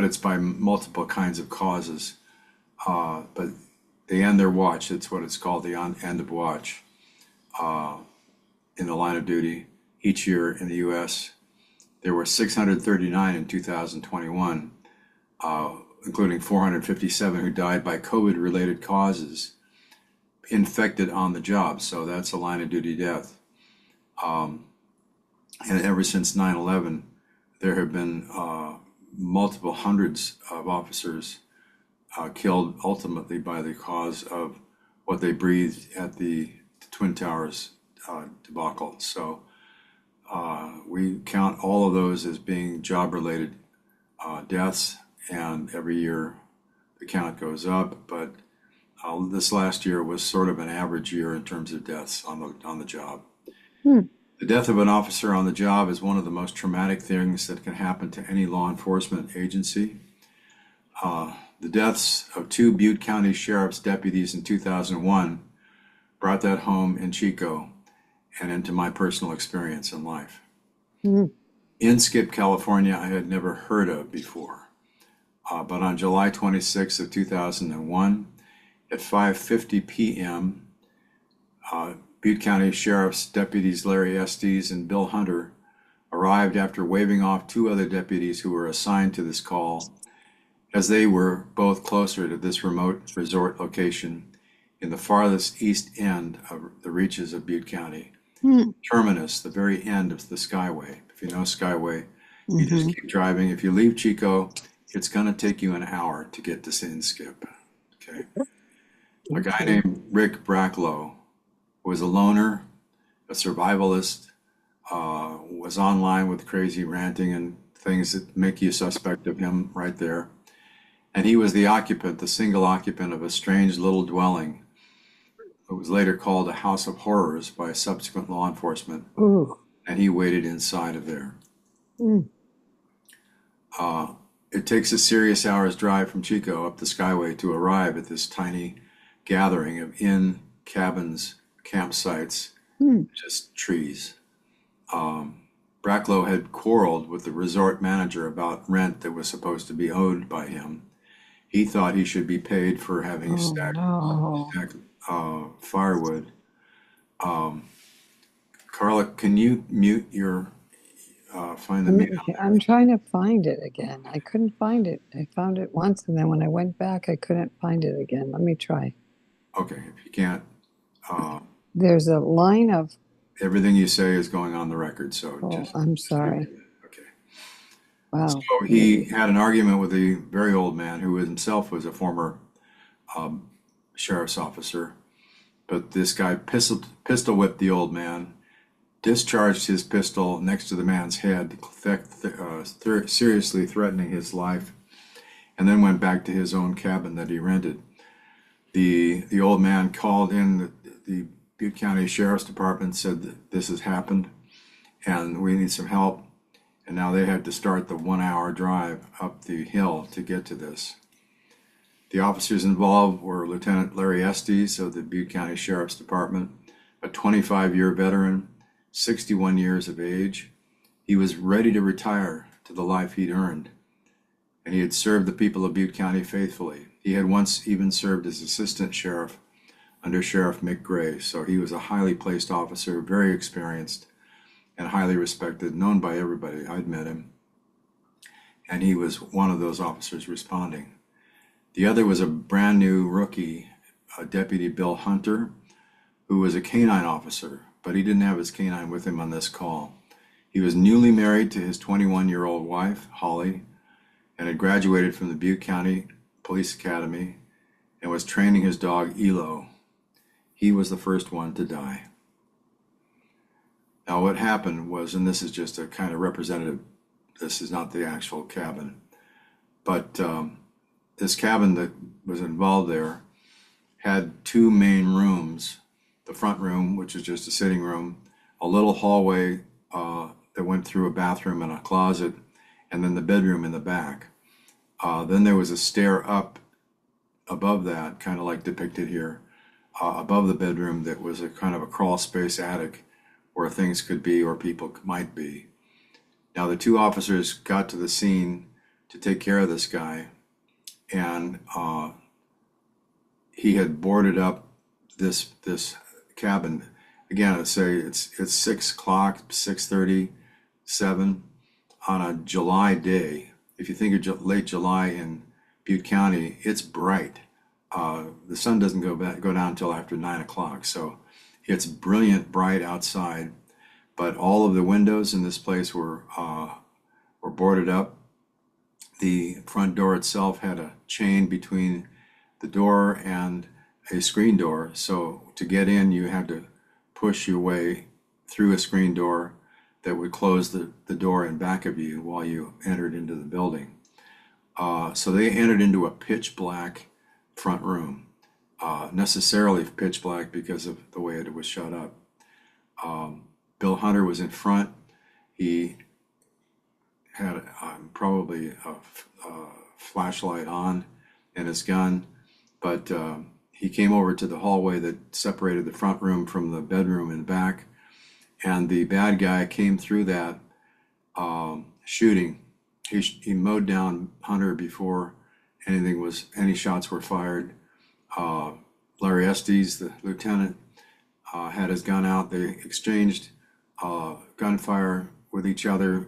it's by multiple kinds of causes. But they end their watch. That's what it's called, the end of watch. In the line of duty each year in the U.S. There were 639 in 2021, including 457 who died by COVID-related causes, infected on the job. So that's a line of duty death. And ever since 9/11, there have been multiple hundreds of officers killed ultimately by the cause of what they breathed at the Twin Towers debacle. So we count all of those as being job-related deaths, and every year the count goes up. But this last year was sort of an average year in terms of deaths on the job. The death of an officer on the job is one of the most traumatic things that can happen to any law enforcement agency. The deaths of 2 Butte County Sheriff's deputies in 2001 brought that home in Chico and into my personal experience in life. In Skip, California, I had never heard of before. But on July 26th of 2001, at 5:50 p.m., Butte County Sheriff's deputies Larry Estes and Bill Hunter arrived after waving off 2 other deputies who were assigned to this call, as they were both closer to this remote resort location in the farthest east end of the reaches of Butte County. Terminus, the very end of the Skyway. If you know Skyway, you just keep driving. If you leave Chico, it's going to take you an hour to get to Sin Skip. Okay. A guy named Rick Bracklow was a loner, a survivalist, was online with crazy ranting and things that make you suspect of him right there. And he was the single occupant of a strange little dwelling. It was later called a house of horrors by subsequent law enforcement. And he waited inside of there. It takes a serious hour's drive from Chico up the Skyway to arrive at this tiny gathering of inn, cabins, campsites, just trees. Bracklow had quarreled with the resort manager about rent that was supposed to be owed by him. He thought he should be paid for having stacked firewood. Carla, can you mute your, find the mute? I'm trying to find it again. I couldn't find it. I found it once, and then when I went back, I couldn't find it again. Let me try. Okay, if you can't. There's a line of. Everything you say is going on the record, so I'm sorry. Okay. Wow. So he had an argument with a very old man who himself was a former sheriff's officer, but this guy pistol whipped the old man, discharged his pistol next to the man's head, seriously threatening his life, and then went back to his own cabin that he rented. The old man called in the Butte County Sheriff's Department, said that this has happened and we need some help. And now they had to start the 1-hour drive up the hill to get to this. The officers involved were Lieutenant Larry Estes of the Butte County Sheriff's Department, a 25-year veteran, 61 years of age. He was ready to retire to the life he'd earned, and he had served the people of Butte County faithfully. He had once even served as assistant sheriff under Sheriff Mick Gray, so he was a highly placed officer, very experienced and highly respected, known by everybody. I'd met him, and he was one of those officers responding. The other was a brand new rookie, Deputy Bill Hunter, who was a canine officer, but he didn't have his canine with him on this call. He was newly married to his 21-year-old wife, Holly, and had graduated from the Butte County Police Academy and was training his dog, Elo. He was the first one to die. Now what happened was, and this is just a kind of representative, this is not the actual cabin, but this cabin that was involved there had two main rooms. The front room, which is just a sitting room, a little hallway that went through a bathroom and a closet, and then the bedroom in the back. Then there was a stair up above that, kind of like depicted here, above the bedroom, that was a kind of a crawl space attic where things could be or people might be. Now the two officers got to the scene to take care of this guy, and he had boarded up this cabin. Again, I'd say it's 6 o'clock, 6:30, 7 on a July day. If you think of late July in Butte County, it's bright. The sun doesn't go down until after 9 o'clock, so it's brilliant bright outside. But all of the windows in this place were boarded up. The front door itself had a chain between the door and a screen door, so to get in you had to push your way through a screen door that would close the door in back of you while you entered into the building. So they entered into a pitch black front room, necessarily pitch black because of the way it was shut up. Bill Hunter was in front. He had probably a flashlight on and his gun, but he came over to the hallway that separated the front room from the bedroom in back, and the bad guy came through that shooting. He mowed down Hunter before any shots were fired. Larry Estes, the lieutenant, had his gun out. They exchanged gunfire with each other,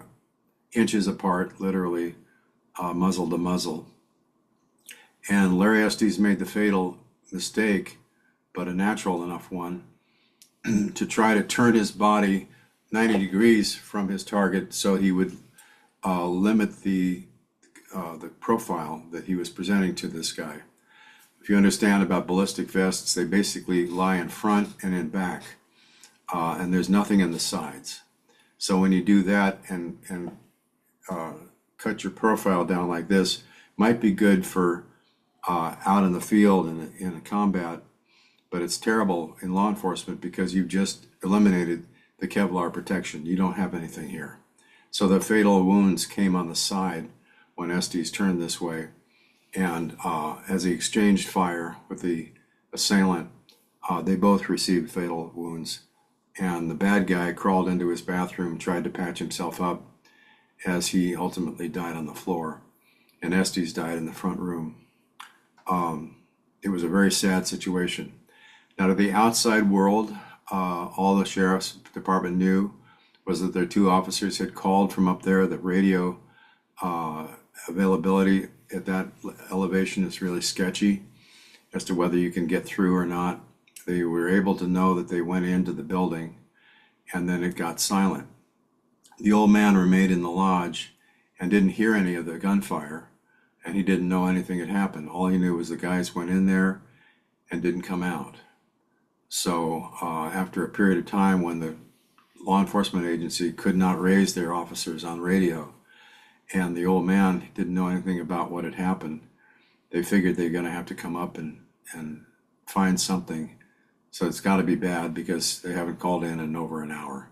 inches apart, literally, muzzle to muzzle. And Larry Estes made the fatal mistake, but a natural enough one, to try to turn his body 90 degrees from his target so he would limit the profile that he was presenting to this guy. If you understand about ballistic vests, they basically lie in front and in back, and there's nothing in the sides. So when you do that and cut your profile down like this, might be good for out in the field in a combat, but it's terrible in law enforcement because you've just eliminated the Kevlar protection. You don't have anything here. So the fatal wounds came on the side when Estes turned this way, and as he exchanged fire with the assailant, they both received fatal wounds, and the bad guy crawled into his bathroom, tried to patch himself up, as he ultimately died on the floor, and Estes died in the front room. It was a very sad situation. Now, to the outside world, all the sheriff's department knew was that their two officers had called from up there. That radio availability at that elevation is really sketchy as to whether you can get through or not. They were able to know that they went into the building, and then it got silent. The old man remained in the lodge and didn't hear any of the gunfire, and he didn't know anything had happened. All he knew was the guys went in there and didn't come out. So after a period of time when the law enforcement agency could not raise their officers on radio. And the old man didn't know anything about what had happened. They figured they're going to have to come up and find something. So it's got to be bad because they haven't called in over an hour.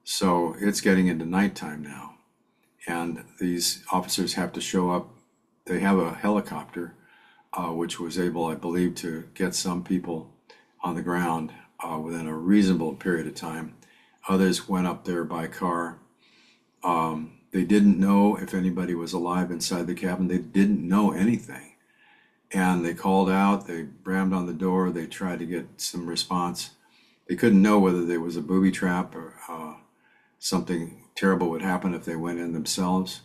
So it's getting into nighttime now. And these officers have to show up. They have a helicopter, which was able, I believe, to get some people on the ground within a reasonable period of time. Others went up there by car. They didn't know if anybody was alive inside the cabin. They didn't know anything. And they called out, they rammed on the door, they tried to get some response. They couldn't know whether there was a booby trap or something terrible would happen if they went in themselves.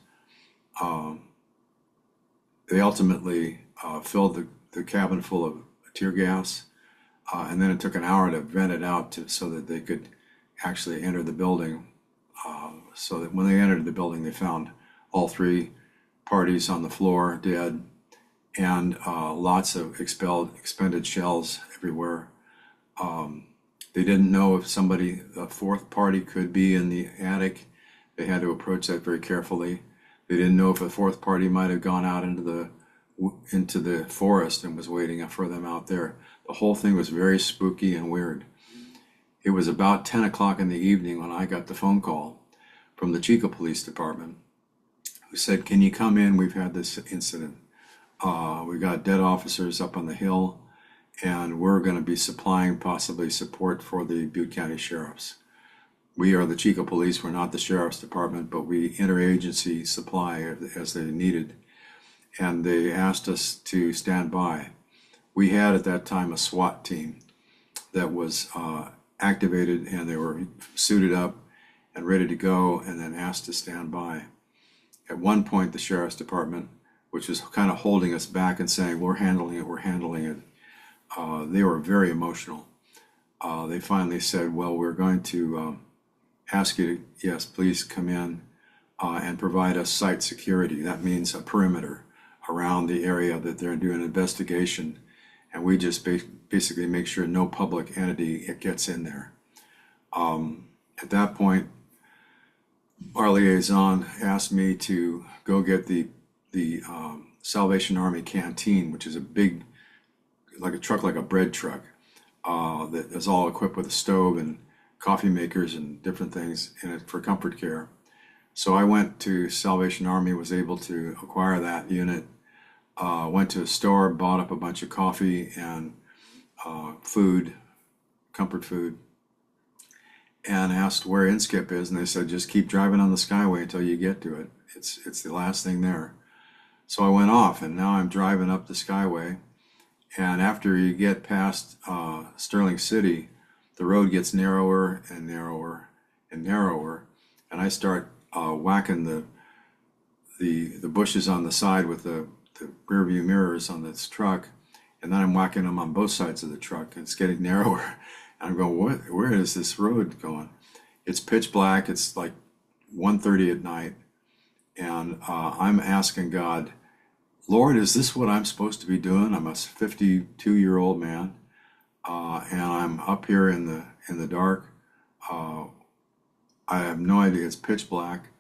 They ultimately filled the cabin full of tear gas, and then it took an hour to vent it out so that they could actually enter the building. So that when they entered the building, they found all three parties on the floor dead, and lots of expended shells everywhere. They didn't know if a fourth party could be in the attic. They had to approach that very carefully. They didn't know if a fourth party might have gone out into the forest and was waiting for them out there. The whole thing was very spooky and weird. It was about 10 o'clock in the evening when I got the phone call from the Chico Police Department, who said, "Can you come in? We've had this incident. We got dead officers up on the hill, and we're going to be supplying possibly support for the Butte County Sheriffs. We are the Chico Police. We're not the Sheriff's Department, but we interagency supply as they needed." And they asked us to stand by. We had at that time a SWAT team that was activated, and they were suited up and ready to go, and then asked to stand by. At one point, the Sheriff's Department, which was kind of holding us back and saying, we're handling it. They were very emotional. They finally said, well, we're going to ask you to, yes, please come in and provide us site security. That means a perimeter around the area that they're doing an investigation, and we just basically make sure no public entity gets in there. At that point, our liaison asked me to go get the Salvation Army canteen, which is a big, like a truck, like a bread truck, that is all equipped with a stove and coffee makers and different things in it for comfort care. So I went to Salvation Army, was able to acquire that unit, went to a store, bought up a bunch of coffee and food, comfort food, and asked where Inskip is, and they said, just keep driving on the Skyway until you get to it. It's the last thing there. So I went off, and now I'm driving up the Skyway, and after you get past Sterling City, the road gets narrower and narrower and narrower, and I start whacking the bushes on the side with the rear view mirrors on this truck, and then I'm whacking them on both sides of the truck, and it's getting narrower. I'm going, where is this road going? It's pitch black. It's like 1:30 at night. And I'm asking God, Lord, is this what I'm supposed to be doing? I'm a 52-year-old man, and I'm up here in the dark. I have no idea. It's pitch black.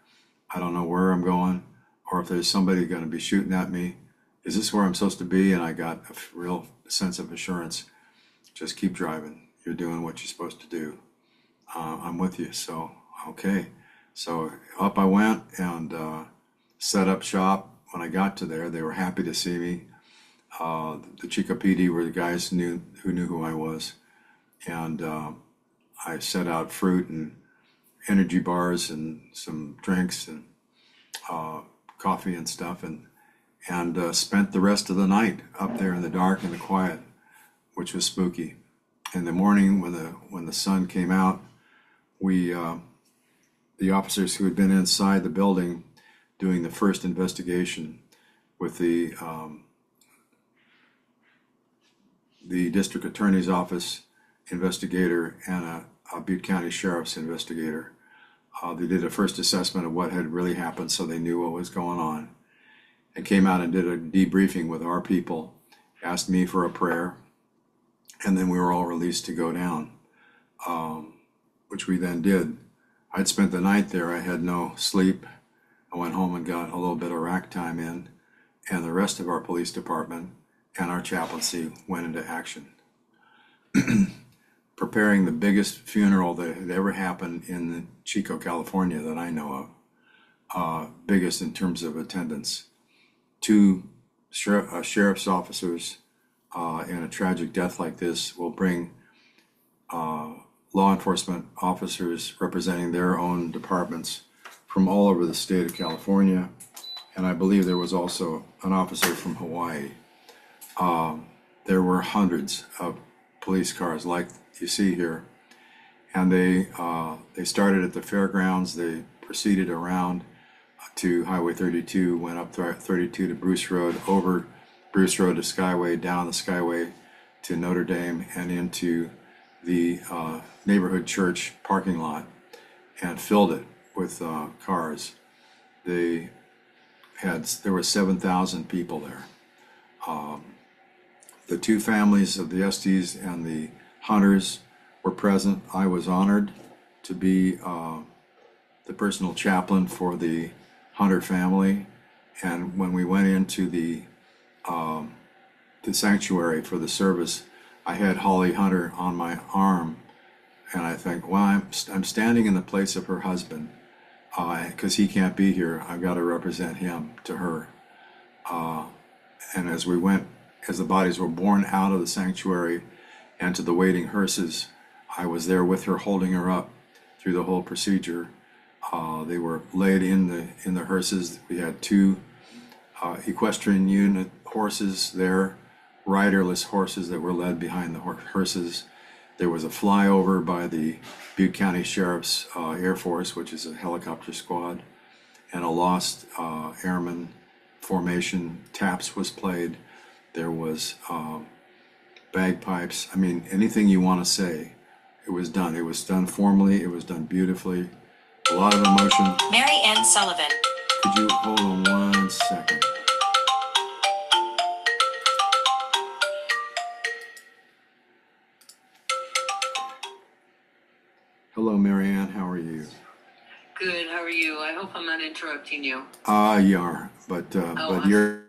I don't know where I'm going, or if there's somebody going to be shooting at me. Is this where I'm supposed to be? And I got a real sense of assurance. Just keep driving. You're doing what you're supposed to do. I'm with you. So, okay. So up I went and set up shop. When I got to there, they were happy to see me. The Chico PD were the guys who knew who I was. And I set out fruit and energy bars and some drinks and coffee and stuff, and spent the rest of the night up there in the dark and the quiet, which was spooky. In the morning, when the sun came out, the officers who had been inside the building doing the first investigation with the district attorney's office investigator and a Butte County Sheriff's investigator, they did a first assessment of what had really happened, so they knew what was going on, and came out and did a debriefing with our people, asked me for a prayer, and then we were all released to go down, which we then did. I'd spent the night there. I had no sleep. I went home and got a little bit of rack time in, and the rest of our police department and our chaplaincy went into action, preparing the biggest funeral that had ever happened in Chico, California that I know of, biggest in terms of attendance. Two sheriff's officers in a tragic death like this will bring law enforcement officers representing their own departments from all over the state of California. And I believe there was also an officer from Hawaii. There were hundreds of police cars like you see here. And they started at the fairgrounds. They proceeded around to Highway 32, went up 32 to Bruce Road, over Bruce Road to Skyway, down the Skyway to Notre Dame, and into the neighborhood church parking lot, and filled it with cars. There were 7,000 people there. The two families of the Estes and the Hunters were present. I was honored to be the personal chaplain for the Hunter family. And when we went into the sanctuary for the service, I had Holly Hunter on my arm, and I think, well, I'm standing in the place of her husband, because he can't be here. I've got to represent him to her. And as the bodies were borne out of the sanctuary and to the waiting hearses, I was there with her, holding her up through the whole procedure. They were laid in the hearses. We had two equestrian unit horses there, riderless horses that were led behind the hearses. There was a flyover by the Butte County Sheriff's Air Force, which is a helicopter squad, and a lost airman formation. Taps was played. There was bagpipes. I mean, anything you want to say, it was done. It was done formally. It was done beautifully. A lot of emotion. Mary Ann Sullivan. Could you hold on 1 second? Hello, Mary Ann. How are you? Good. How are you? I hope I'm not interrupting you. You are, but you're.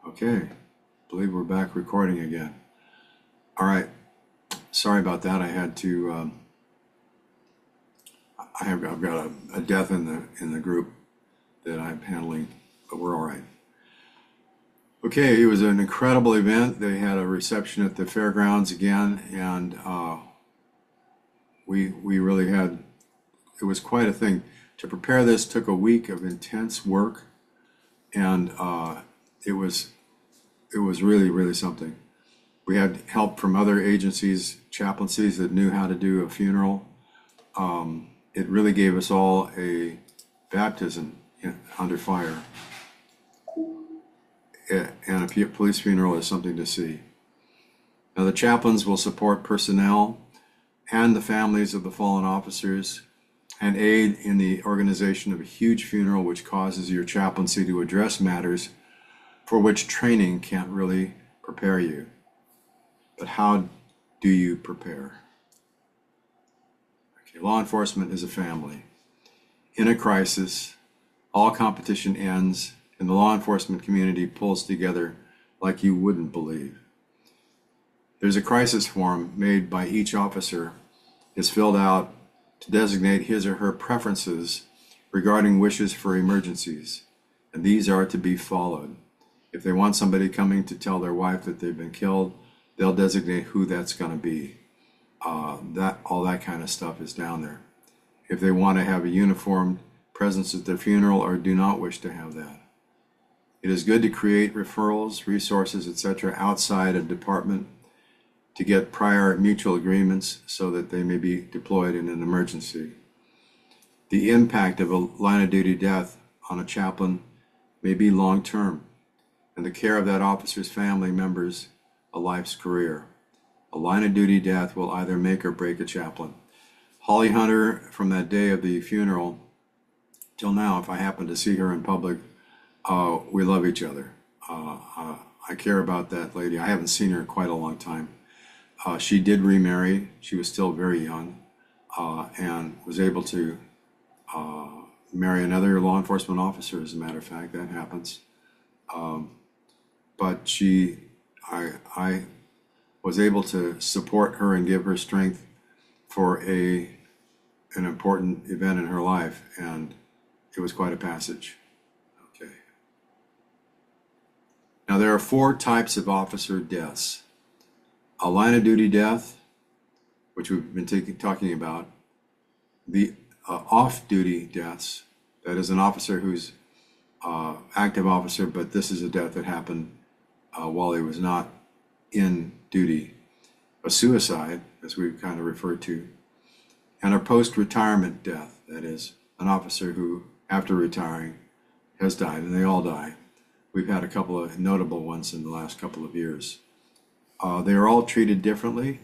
Okay, believe we're back recording again. All right, sorry about that. I had to. I've got a death in the group that I'm handling, but we're all right. Okay, it was an incredible event. They had a reception at the fairgrounds again, and we really had. It was quite a thing. To prepare this took a week of intense work, and it was really, really something. We had help from other agencies, chaplaincies that knew how to do a funeral. It really gave us all a baptism under fire. And a police funeral is something to see. Now, the chaplains will support personnel and the families of the fallen officers and aid in the organization of a huge funeral, which causes your chaplaincy to address matters for which training can't really prepare you. But how do you prepare? Okay, law enforcement is a family. In a crisis, all competition ends and the law enforcement community pulls together like you wouldn't believe. There's a crisis form made by each officer. It's filled out to designate his or her preferences regarding wishes for emergencies, and these are to be followed. If they want somebody coming to tell their wife that they've been killed, they'll designate who that's going to be. All that kind of stuff is down there. If they want to have a uniformed presence at their funeral or do not wish to have that. It is good to create referrals, resources, etc. outside a department to get prior mutual agreements so that they may be deployed in an emergency. The impact of a line of duty death on a chaplain may be long-term, and the care of that officer's family members a life's career. A line of duty death will either make or break a chaplain. Holly Hunter, from that day of the funeral till now, if I happen to see her in public, we love each other. I care about that lady. I haven't seen her in quite a long time. She did remarry. She was still very young, and was able to marry another law enforcement officer. As a matter of fact, that happens. But I was able to support her and give her strength for an important event in her life, and it was quite a passage. Okay. Now, there are 4 types of officer deaths. A line of duty death, which we've been talking about. The off-duty deaths, that is an officer who's active officer, but this is a death that happened while he was not in duty. A suicide, as we've kind of referred to, and a post-retirement death, that is an officer who, after retiring, has died, and they all die. We've had a couple of notable ones in the last couple of years. They are all treated differently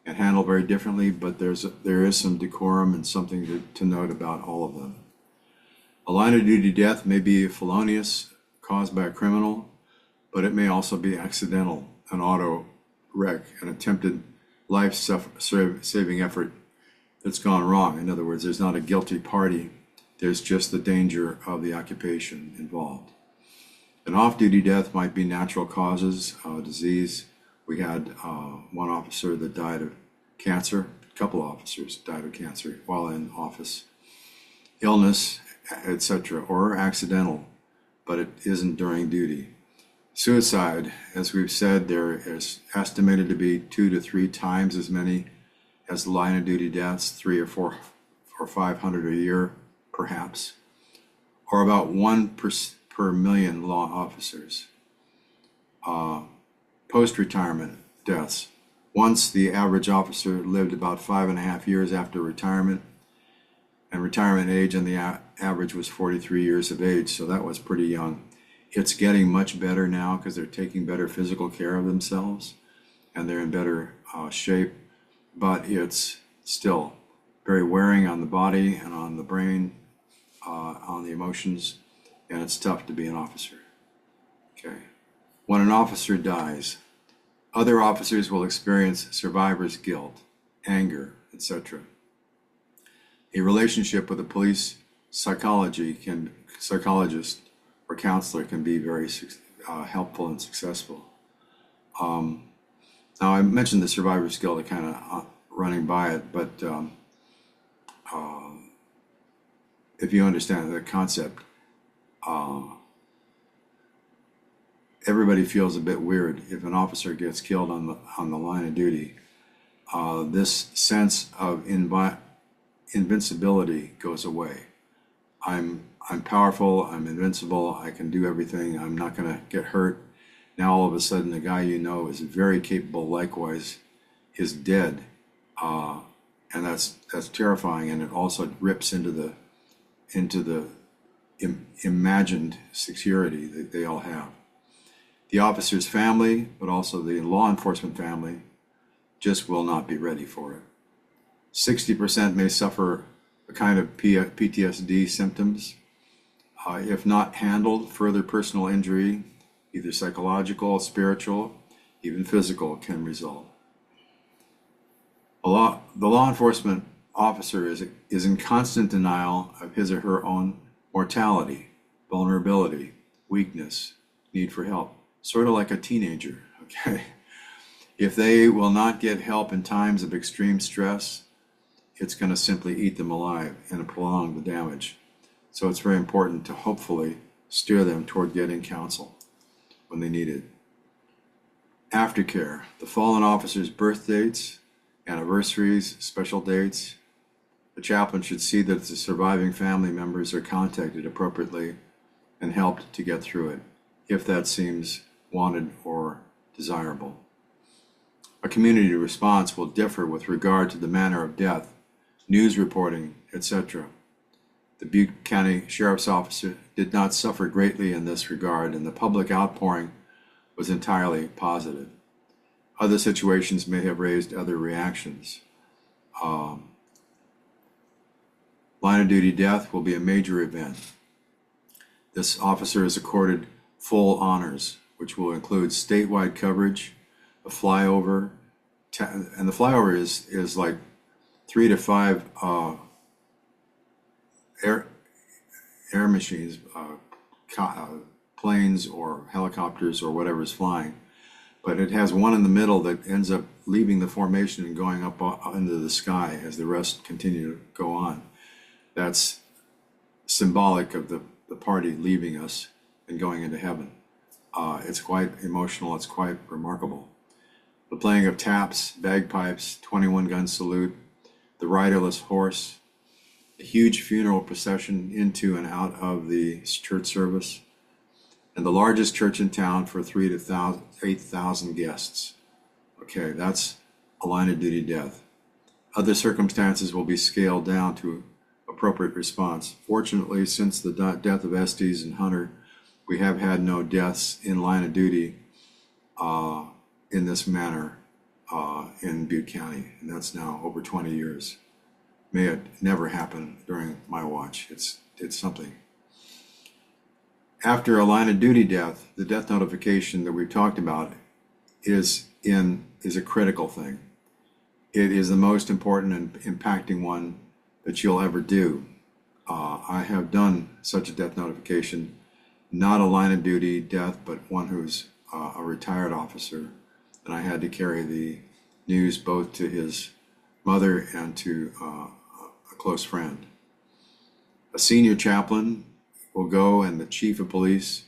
and handled very differently, but there is some decorum and something to note about all of them. A line of duty death may be felonious, caused by a criminal, but it may also be accidental, an auto wreck, an attempted life-saving effort that's gone wrong. In other words, there's not a guilty party. There's just the danger of the occupation involved. An off-duty death might be natural causes, disease. We had one officer that died of cancer. A couple of officers died of cancer while in office. Illness, etc., or accidental, but it isn't during duty. Suicide, as we've said, there is estimated to be 2 to 3 times as many as line of duty deaths, 300 or 400 or 500 a year, perhaps, or about 1 per million law officers. Post-retirement deaths. Once the average officer lived about 5.5 years after retirement, and retirement age on the average was 43 years of age, so that was pretty young. It's getting much better now because they're taking better physical care of themselves and they're in better shape, but it's still very wearing on the body and on the brain, on the emotions, and it's tough to be an officer. Okay. When an officer dies, other officers will experience survivor's guilt, anger, etc. A relationship with a police psychologist or counselor can be very helpful and successful. Now, I mentioned the survivor's guilt, kind of running by it, but if you understand the concept, everybody feels a bit weird if an officer gets killed on the line of duty. This sense of invincibility goes away. I'm powerful, I'm invincible, I can do everything, I'm not going to get hurt. Now all of a sudden the guy you know is very capable, likewise, is dead. And that's terrifying, and it also rips into the imagined security that they all have. The officer's family, but also the law enforcement family, just will not be ready for it. 60% may suffer a kind of PTSD symptoms. If not handled, further personal injury, either psychological, spiritual, even physical, can result. The law enforcement officer is in constant denial of his or her own mortality, vulnerability, weakness, need for help, sort of like a teenager, okay? If they will not get help in times of extreme stress, it's going to simply eat them alive and prolong the damage. So it's very important to hopefully steer them toward getting counsel when they need it. Aftercare, the fallen officer's birth dates, anniversaries, special dates. The chaplain should see that the surviving family members are contacted appropriately and helped to get through it, if that seems wanted or desirable. A community response will differ with regard to the manner of death, news reporting, etc. The Butte County Sheriff's Office did not suffer greatly in this regard, and the public outpouring was entirely positive. Other situations may have raised other reactions. Line of duty death will be a major event. This officer is accorded full honors, which will include statewide coverage, a flyover, and the flyover is like 3 to 5 air machines, planes or helicopters or whatever is flying. But it has one in the middle that ends up leaving the formation and going up into the sky as the rest continue to go on. That's symbolic of the party leaving us and going into heaven. It's quite emotional. It's quite remarkable. The playing of taps, bagpipes, 21-gun salute, the riderless horse, a huge funeral procession into and out of the church service, and the largest church in town for 3,000 to 8,000 guests. Okay, that's a line of duty death. Other circumstances will be scaled down to appropriate response. Fortunately, since the death of Estes and Hunter, we have had no deaths in line of duty in this manner in Butte County, and that's now over 20 years. May it never happen during my watch. It's something. After a line of duty death, the death notification that we've talked about is a critical thing. It is the most important and impacting one that you'll ever do. I have done such a death notification, not a line of duty death, but one who's a retired officer, and I had to carry the news both to his mother and to a close friend. A senior chaplain will go, and the chief of police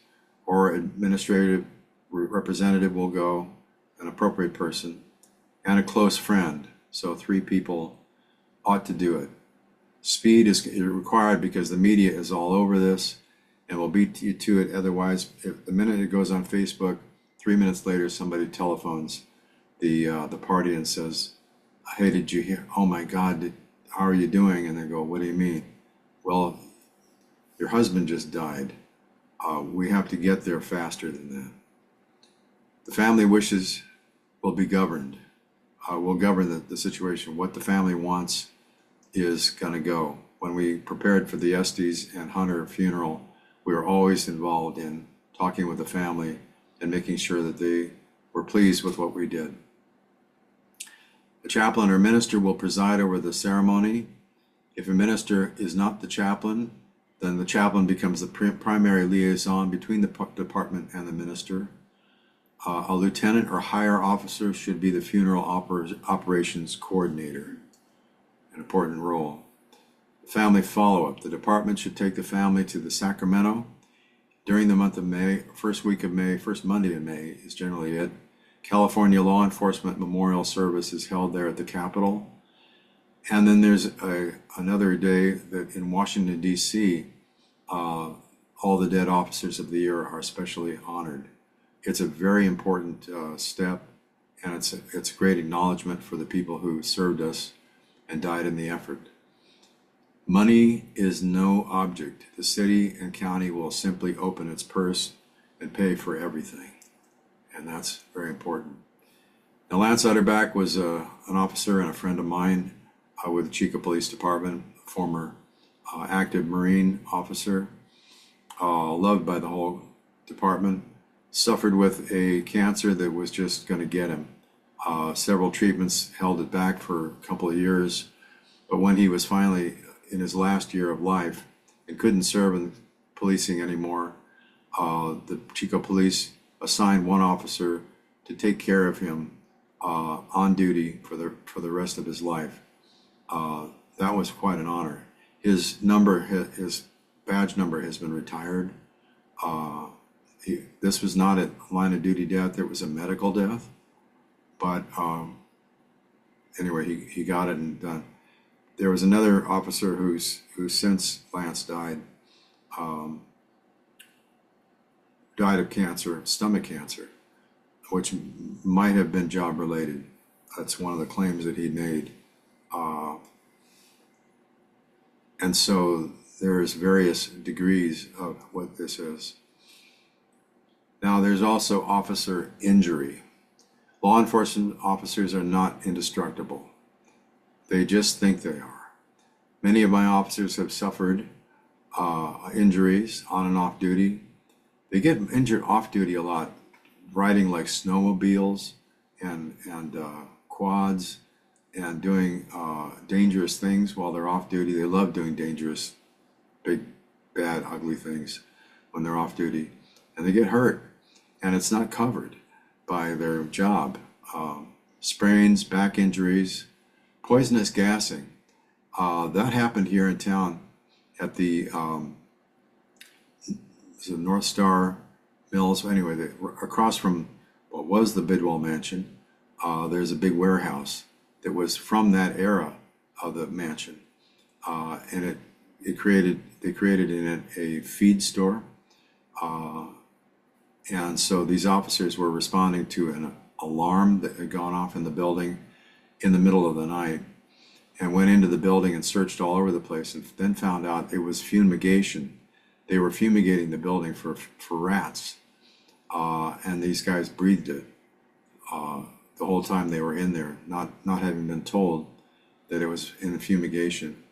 or administrative representative will go, an appropriate person, and a close friend. So 3 people ought to do it. Speed is required because the media is all over this and will beat you to it. Otherwise, if the minute it goes on Facebook, 3 minutes later, somebody telephones the party and says, "Hey, did you hear? Oh my God, how are you doing?" And they go, "What do you mean?" "Well, your husband just died." We have to get there faster than that. The family wishes will be governed. Will govern the situation. What the family wants is going to go. When we prepared for the Estes and Hunter funeral, we were always involved in talking with the family and making sure that they were pleased with what we did. The chaplain or minister will preside over the ceremony. If a minister is not the chaplain, then the chaplain becomes the primary liaison between the department and the minister. A lieutenant or higher officer should be the funeral operations coordinator, an important role. Family follow-up. The department should take the family to the Sacramento during the month of May. First week of May, first Monday in May is generally it. California Law Enforcement Memorial Service is held there at the Capitol. And then there's another day that in Washington, D.C., all the dead officers of the year are specially honored. It's a very important step, and it's a great acknowledgement for the people who served us and died in the effort. Money is no object. The city and county will simply open its purse and pay for everything, and that's very important. Now, Lance Utterback was an officer and a friend of mine with the Chico Police Department, a former active Marine officer, loved by the whole department. Suffered with a cancer that was just going to get him. Several treatments held it back for a couple of years, but when he was finally in his last year of life and couldn't serve in policing anymore, the Chico Police assigned one officer to take care of him on duty for the rest of his life. That was quite an honor. His badge number has been retired. This was not a line of duty death, it was a medical death. But anyway, he got it and done. There was another officer who since Lance died, died of cancer, stomach cancer, which might have been job related. That's one of the claims that he made. And so there's various degrees of what this is. Now there's also officer injury. Law enforcement officers are not indestructible. They just think they are. Many of my officers have suffered injuries on and off duty. They get injured off duty a lot, riding like snowmobiles and quads and doing dangerous things while they're off duty. They love doing dangerous, big, bad, ugly things when they're off duty, and they get hurt, and it's not covered by their job. Sprains, back injuries, poisonous gassing. That happened here in town at the North Star Mills. Anyway, across from what was the Bidwell Mansion, there's a big warehouse that was from that era of the mansion, and they created in it a feed store, and so these officers were responding to an alarm that had gone off in the building in the middle of the night, and went into the building and searched all over the place, and then found out it was fumigation. They were fumigating the building for rats, and these guys breathed it the whole time they were in there, not having been told that it was in fumigation.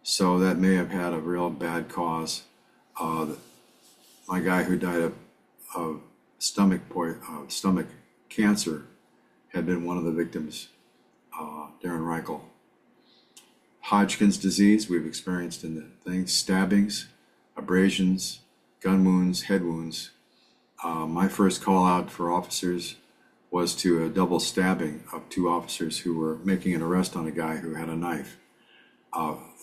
So that may have had a real bad cause. My guy who died of stomach cancer had been one of the victims, Darren Reichel. Hodgkin's disease we've experienced in the things, stabbings, abrasions, gun wounds, head wounds. My first call out for officers was to a double stabbing of two officers who were making an arrest on a guy who had a knife.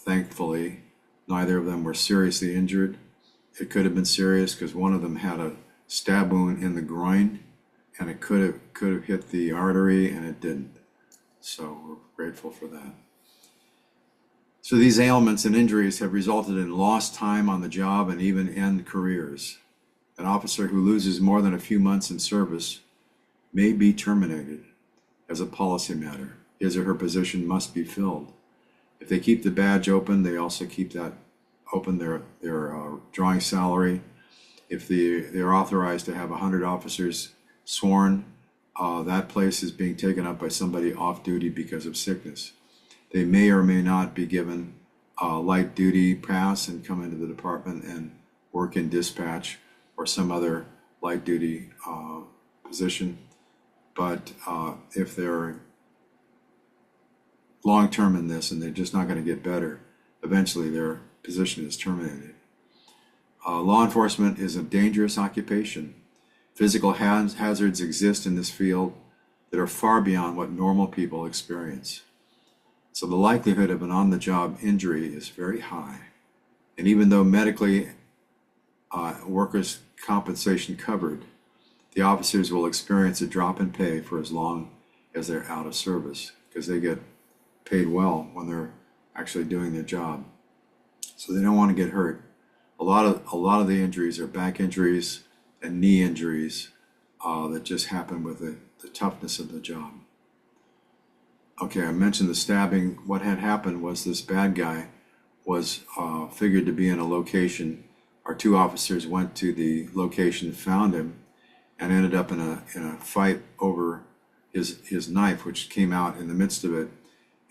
Thankfully, neither of them were seriously injured. It could have been serious because one of them had a stab wound in the groin, and it could have hit the artery, and it didn't. So we're grateful for that. So these ailments and injuries have resulted in lost time on the job and even end careers. An officer who loses more than a few months in service may be terminated as a policy matter. His or her position must be filled. If they keep the badge open, they also keep that open, their drawing salary. If they're authorized to have 100 officers sworn, that place is being taken up by somebody off duty because of sickness. They may or may not be given a light duty pass and come into the department and work in dispatch or some other light duty position. But if they're long-term in this and they're just not going to get better, eventually their position is terminated. Law enforcement is a dangerous occupation. Physical hazards exist in this field that are far beyond what normal people experience. So the likelihood of an on-the-job injury is very high. And even though medically workers' compensation covered, the officers will experience a drop in pay for as long as they're out of service because they get paid well when they're actually doing their job. So they don't want to get hurt. A lot of the injuries are back injuries and knee injuries that just happen with the toughness of the job. Okay, I mentioned the stabbing. What had happened was this bad guy was figured to be in a location. Our two officers went to the location, found him, and ended up in a fight over his knife, which came out in the midst of it,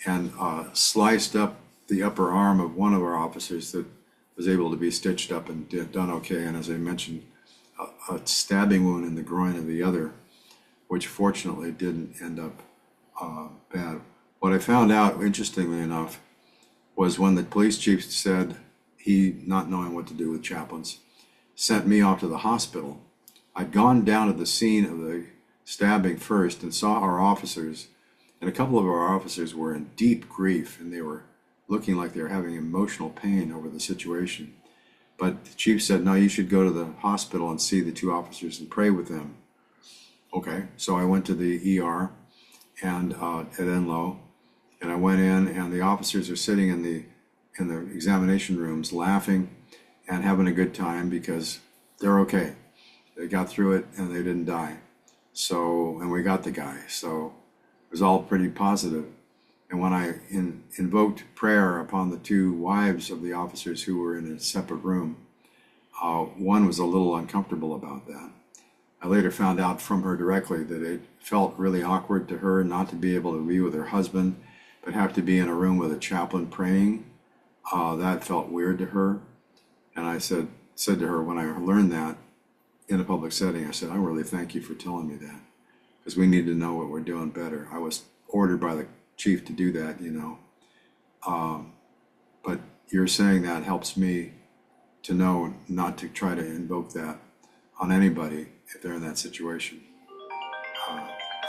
and sliced up the upper arm of one of our officers that was able to be stitched up and done okay. And as I mentioned, a stabbing wound in the groin of the other, which fortunately didn't end up bad. What I found out, interestingly enough, was when the police chief said he, not knowing what to do with chaplains, sent me off to the hospital. I'd gone down to the scene of the stabbing first and saw our officers, and a couple of our officers were in deep grief, and they were looking like they were having emotional pain over the situation. But the chief said, no, you should go to the hospital and see the two officers and pray with them. Okay, so I went to the ER and at Enloe, and I went in, and the officers are sitting in the examination rooms laughing and having a good time because they're okay. They got through it and they didn't die. So, and we got the guy. So It was all pretty positive. And when I invoked prayer upon the two wives of the officers who were in a separate room, one was a little uncomfortable about that. I later found out from her directly that it felt really awkward to her not to be able to be with her husband, but have to be in a room with a chaplain praying. That felt weird to her. And I said to her when I learned that in a public setting, I said, I really thank you for telling me that, because we need to know what we're doing better. I was ordered by the chief to do that, you know. But you're saying that helps me to know not to try to invoke that on anybody if they're in that situation.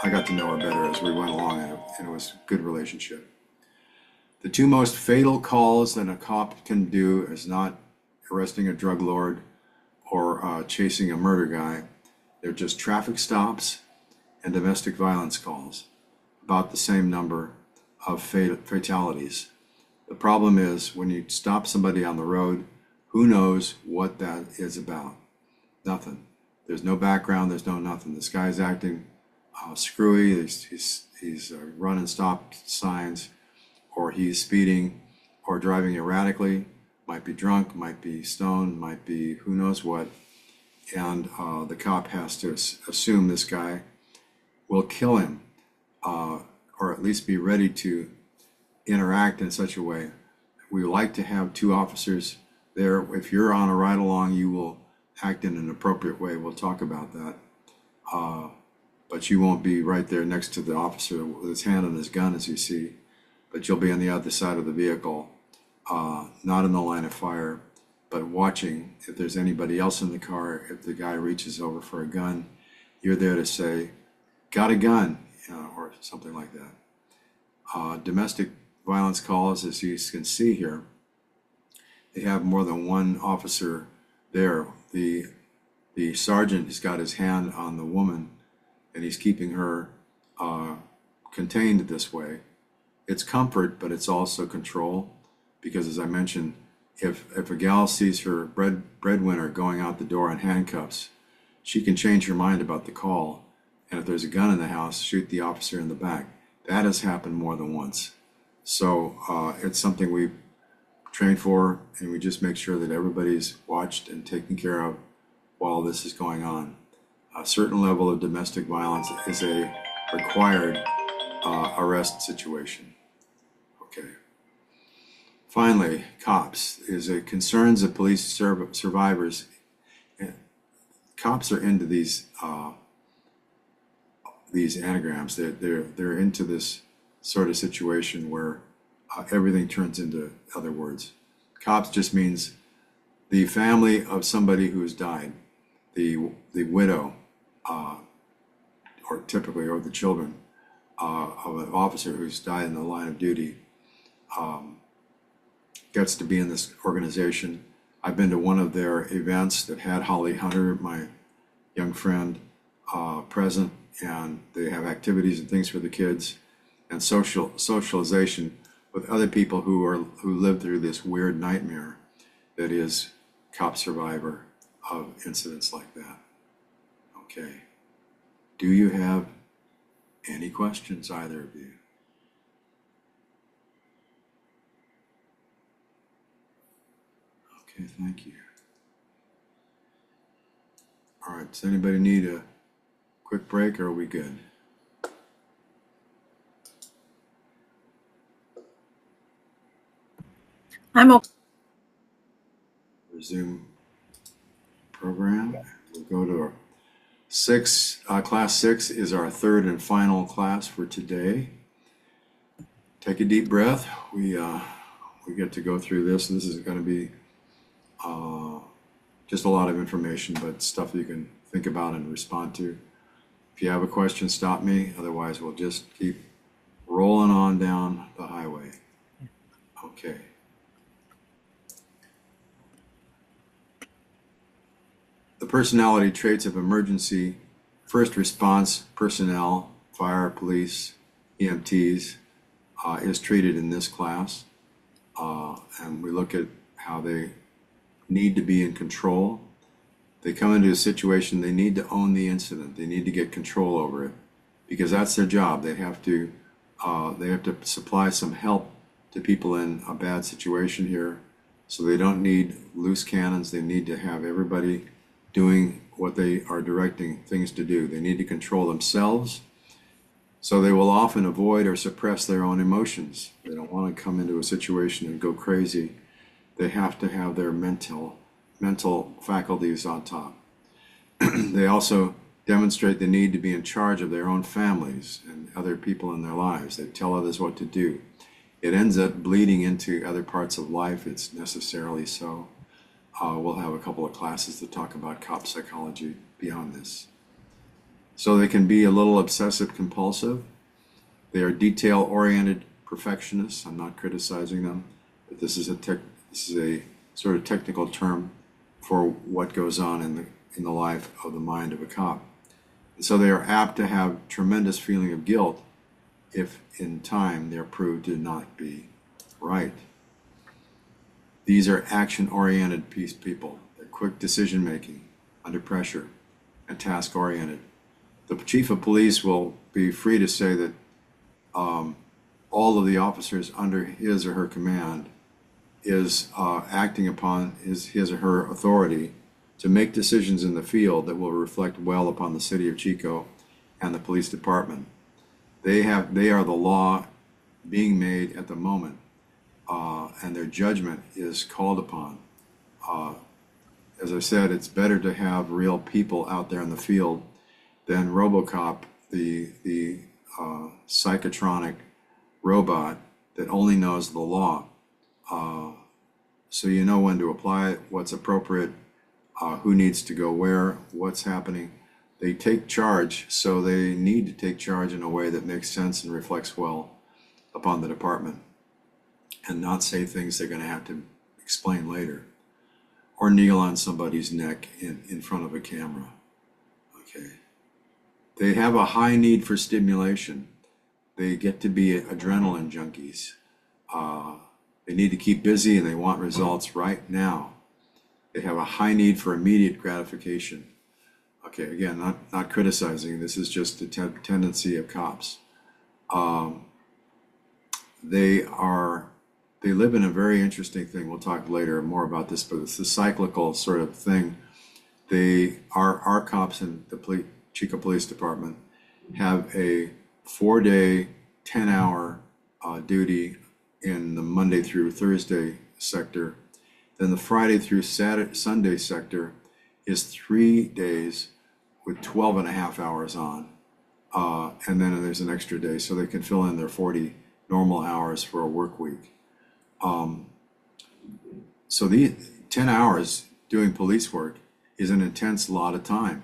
I got to know her better as we went along, and it was a good relationship. The two most fatal calls that a cop can do is not arresting a drug lord or chasing a murder guy. They're just traffic stops and domestic violence calls, about the same number of fatalities. The problem is when you stop somebody on the road, who knows what that is about? Nothing. There's no background, there's no nothing. This guy's acting screwy, he's running stop signs, or he's speeding or driving erratically, might be drunk, might be stoned, might be who knows what. And the cop has to assume this guy will kill him, or at least be ready to interact in such a way. We like to have two officers there. If you're on a ride along, you will act in an appropriate way. We'll talk about that. But you won't be right there next to the officer with his hand on his gun, as you see, but you'll be on the other side of the vehicle, not in the line of fire, but watching if there's anybody else in the car. If the guy reaches over for a gun, you're there to say, got a gun, or something like that. Domestic violence calls, as you can see here, they have more than one officer there. The sergeant has got his hand on the woman, and he's keeping her contained this way. It's comfort, but it's also control, because as I mentioned, if a gal sees her breadwinner going out the door in handcuffs, she can change her mind about the call, and if there's a gun in the house, shoot the officer in the back. That has happened more than once. So it's something we train for, and we just make sure that everybody's watched and taken care of while this is going on. A certain level of domestic violence is a required arrest situation. Okay. Finally, cops is a concerns of police survivors. Cops are into these anagrams. They're into this sort of situation where everything turns into other words. Cops just means the family of somebody who's died, the widow, or the children of an officer who's died in the line of duty, gets to be in this organization. I've been to one of their events that had Holly Hunter, my young friend, present, and they have activities and things for the kids and socialization with other people who lived through this weird nightmare that is cop survivor of incidents like that. Okay. Do you have any questions, either of you? Okay, thank you. All right, does anybody need a quick break, or are we good? I'm okay. Resume program. We'll go to our class 6 is our third and final class for today. Take a deep breath. We get to go through this. This is going to be just a lot of information, but stuff you can think about and respond to. If you have a question, stop me. Otherwise, we'll just keep rolling on down the highway. Okay. The personality traits of emergency first response personnel, fire, police, EMTs, is treated in this class. And we look at how they need to be in control. They come into a situation, they need to own the incident. They need to get control over it. because that's their job. They have to supply some help to people in a bad situation here. So they don't need loose cannons. They need to have everybody doing what they are directing things to do. They need to control themselves. So they will often avoid or suppress their own emotions. They don't want to come into a situation and go crazy. They have to have their mental faculties on top. They also demonstrate the need to be in charge of their own families and other people in their lives. They tell others what to do. It ends up bleeding into other parts of life. It's necessarily so. We'll have a couple of classes to talk about cop psychology beyond this. So they can be a little obsessive compulsive. They are detail-oriented perfectionists. I'm not criticizing them, but this is a sort of technical term for what goes on in the life of the mind of a cop. And so they are apt to have tremendous feeling of guilt if in time they're proved to not be right. These are action-oriented people. They're quick decision-making under pressure and task-oriented. The chief of police will be free to say that all of the officers under his or her command is acting upon his or her authority to make decisions in the field that will reflect well upon the city of Chico and the police department. They are the law being made at the moment, and their judgment is called upon. As I said, it's better to have real people out there in the field than RoboCop, the psychotronic robot that only knows the law. So you know when to apply it, what's appropriate, who needs to go where, what's happening. They take charge, so they need to take charge in a way that makes sense and reflects well upon the department, and not say things they're going to have to explain later, or kneel on somebody's neck in front of a camera. Okay. They have a high need for stimulation. They get to be adrenaline junkies. They need to keep busy and they want results right now. They have a high need for immediate gratification. Okay, again, not criticizing. This is just the tendency of cops. They live in a very interesting thing. We'll talk later more about this, but it's a cyclical sort of thing. Our cops in the Chico Police Department have a 4-day, 10-hour duty in the Monday through Thursday sector. Then the Friday through Sunday sector is 3 days with 12 and a half hours on. And then there's an extra day, so they can fill in their 40 normal hours for a work week. So the 10 hours doing police work is an intense lot of time.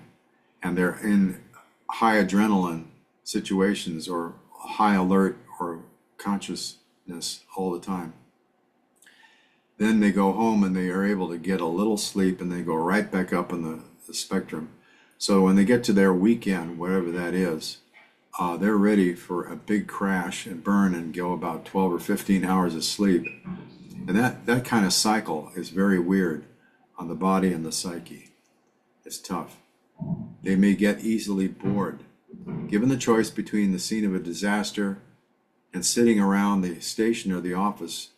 And they're in high adrenaline situations or high alert or consciousness all the time. Then they go home and they are able to get a little sleep and they go right back up in the spectrum. So when they get to their weekend, whatever that is, they're ready for a big crash and burn and go about 12 or 15 hours of sleep. And that kind of cycle is very weird on the body and the psyche. It's tough. They may get easily bored. Given the choice between the scene of a disaster and sitting around the station or the office,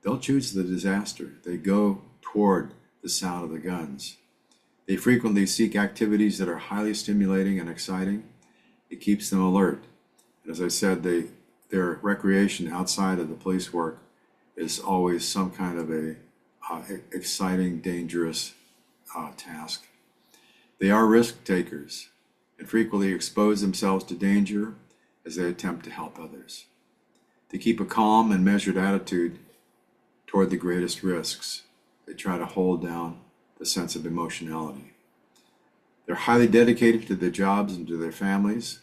they'll choose the disaster. They go toward the sound of the guns. They frequently seek activities that are highly stimulating and exciting. It keeps them alert. And as I said, their recreation outside of the police work is always some kind of a exciting, dangerous task. They are risk takers and frequently expose themselves to danger as they attempt to help others. They keep a calm and measured attitude toward the greatest risks. They try to hold down the sense of emotionality. They're highly dedicated to their jobs and to their families.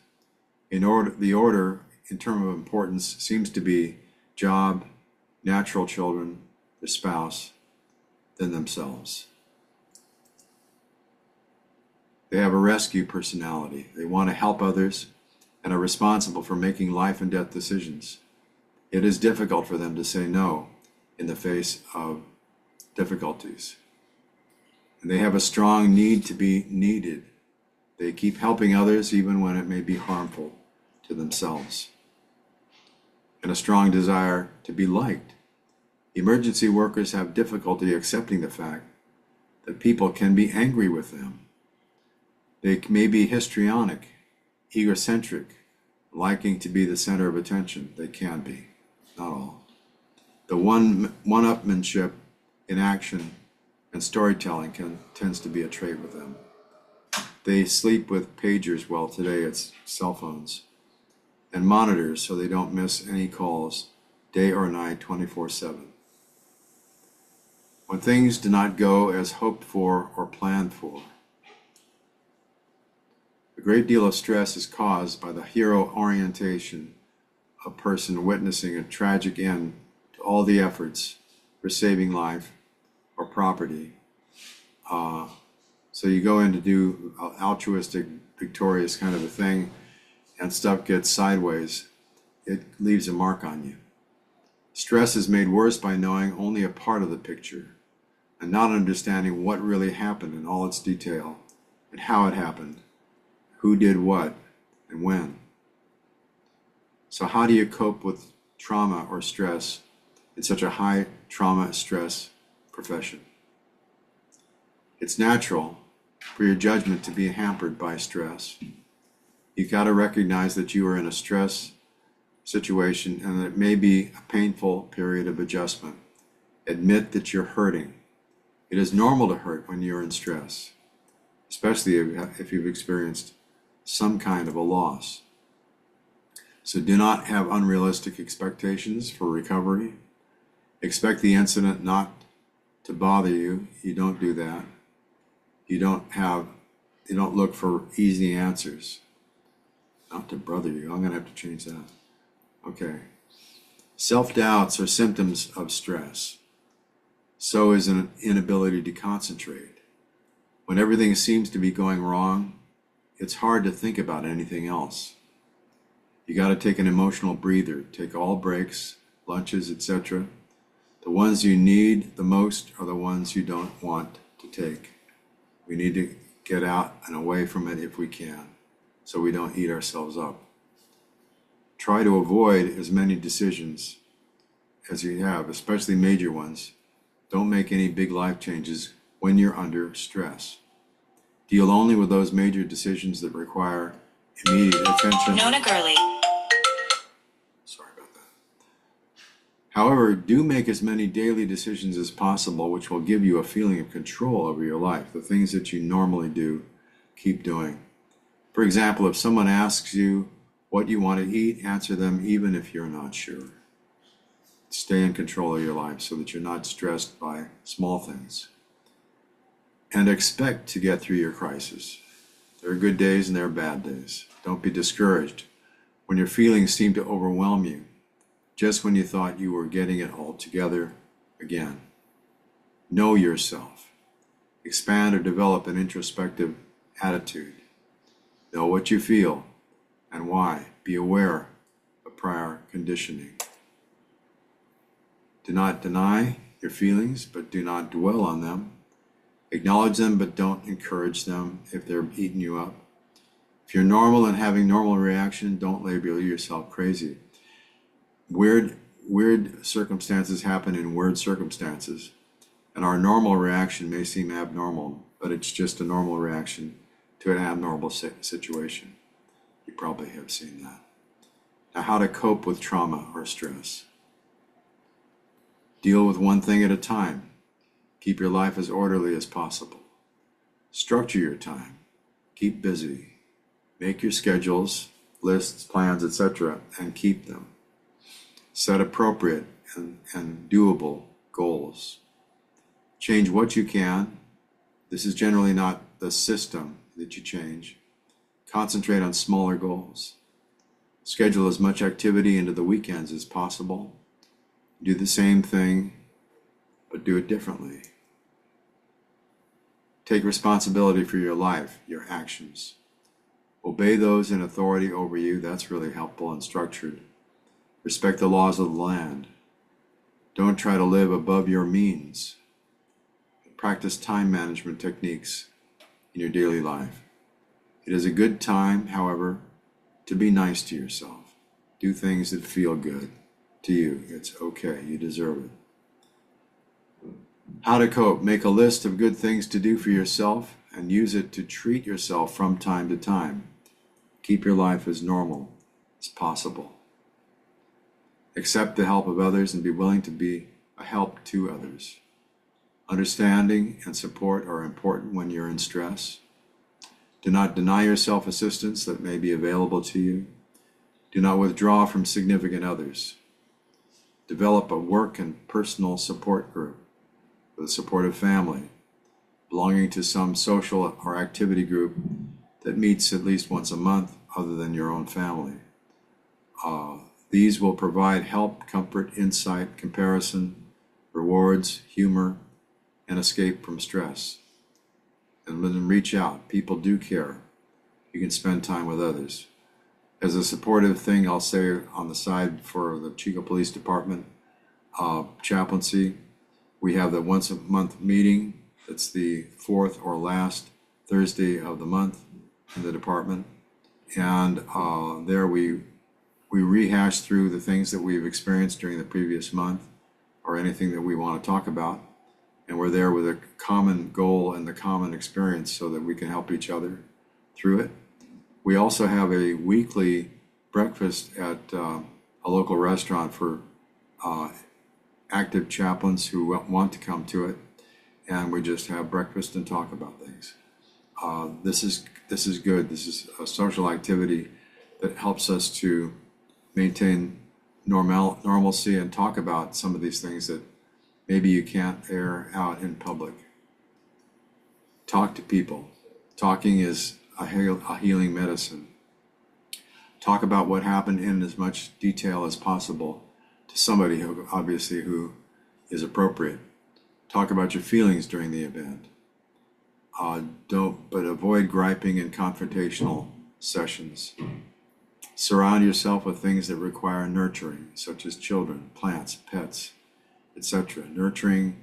The order in terms of importance seems to be job, natural children, the spouse, then themselves. They have a rescue personality. They want to help others and are responsible for making life and death decisions. It is difficult for them to say no in the face of difficulties. And they have a strong need to be needed. They keep helping others even when it may be harmful. to themselves and a strong desire to be liked. Emergency workers have difficulty accepting the fact that people can be angry with them. They may be histrionic, egocentric, liking to be the center of attention. They can be, not all. The one-upmanship in action and storytelling tends to be a trait with them. They sleep with pagers, well, today it's cell phones, and monitors so they don't miss any calls, day or night, 24/7. When things do not go as hoped for or planned for, a great deal of stress is caused by the hero orientation of a person witnessing a tragic end to all the efforts for saving life or property. So you go in to do altruistic, victorious kind of a thing, and stuff gets sideways. It leaves a mark on you. Stress is made worse by knowing only a part of the picture and not understanding what really happened in all its detail and how it happened, who did what, and when. So how do you cope with trauma or stress in such a high trauma stress profession? It's natural for your judgment to be hampered by stress. You've got to recognize that you are in a stress situation and that it may be a painful period of adjustment. Admit that you're hurting. It is normal to hurt when you're in stress, especially if you've experienced some kind of a loss. So do not have unrealistic expectations for recovery. Expect the incident not to bother you. You don't do that. You don't look for easy answers. Not to brother you. I'm going to have to change that. Okay. Self-doubts are symptoms of stress. So is an inability to concentrate. When everything seems to be going wrong, it's hard to think about anything else. You got to take an emotional breather. Take all breaks, lunches, etc. The ones you need the most are the ones you don't want to take. We need to get out and away from it if we can, so we don't eat ourselves up. Try to avoid as many decisions as you have, especially major ones. Don't make any big life changes when you're under stress. Deal only with those major decisions that require immediate attention. Nona Gurley. Sorry about that. However, do make as many daily decisions as possible, which will give you a feeling of control over your life. The things that you normally do, keep doing. For example, if someone asks you what you want to eat, answer them even if you're not sure. Stay in control of your life so that you're not stressed by small things. And expect to get through your crisis. There are good days and there are bad days. Don't be discouraged when your feelings seem to overwhelm you, just when you thought you were getting it all together again. Know yourself. Expand or develop an introspective attitude. Know what you feel and why. Be aware of prior conditioning. Do not deny your feelings, but do not dwell on them. Acknowledge them, but don't encourage them if they're eating you up. If you're normal and having normal reaction, don't label yourself crazy. Weird circumstances happen in weird circumstances, and our normal reaction may seem abnormal, but it's just a normal reaction to an abnormal situation. You probably have seen that. Now, how to cope with trauma or stress. Deal with one thing at a time. Keep your life as orderly as possible. Structure your time. Keep busy. Make your schedules, lists, plans, etc., and keep them. Set appropriate and doable goals. Change what you can. This is generally not the system that you change. Concentrate on smaller goals. Schedule as much activity into the weekends as possible. Do the same thing, but do it differently. Take responsibility for your life, your actions. Obey those in authority over you. That's really helpful and structured. Respect the laws of the land. Don't try to live above your means. Practice time management techniques in your daily life. It is a good time, however, to be nice to yourself. Do things that feel good to you. It's okay. You deserve it. How to cope. Make a list of good things to do for yourself and use it to treat yourself from time to time. Keep your life as normal as possible. Accept the help of others and be willing to be a help to others. Understanding and support are important when you're in stress. Do not deny yourself assistance that may be available to you. Do not withdraw from significant others. Develop a work and personal support group with a supportive family, belonging to some social or activity group that meets at least once a month other than your own family. These will provide help, comfort, insight, comparison, rewards, humor, and escape from stress. And then reach out. People do care. You can spend time with others. As a supportive thing, I'll say on the side for the Chico Police Department, chaplaincy, we have the once a month meeting. It's the fourth or last Thursday of the month in the department. And there we rehash through the things that we've experienced during the previous month or anything that we want to talk about. And we're there with a common goal and the common experience so that we can help each other through it. We also have a weekly breakfast at a local restaurant for active chaplains who want to come to it. And we just have breakfast and talk about things. This is good. This is a social activity that helps us to maintain normalcy and talk about some of these things that maybe you can't air out in public. Talk to people. Talking is a healing medicine. Talk about what happened in as much detail as possible to somebody who obviously who is appropriate. Talk about your feelings during the event. But avoid griping and confrontational sessions. Surround yourself with things that require nurturing, such as children, plants, pets, etc. Nurturing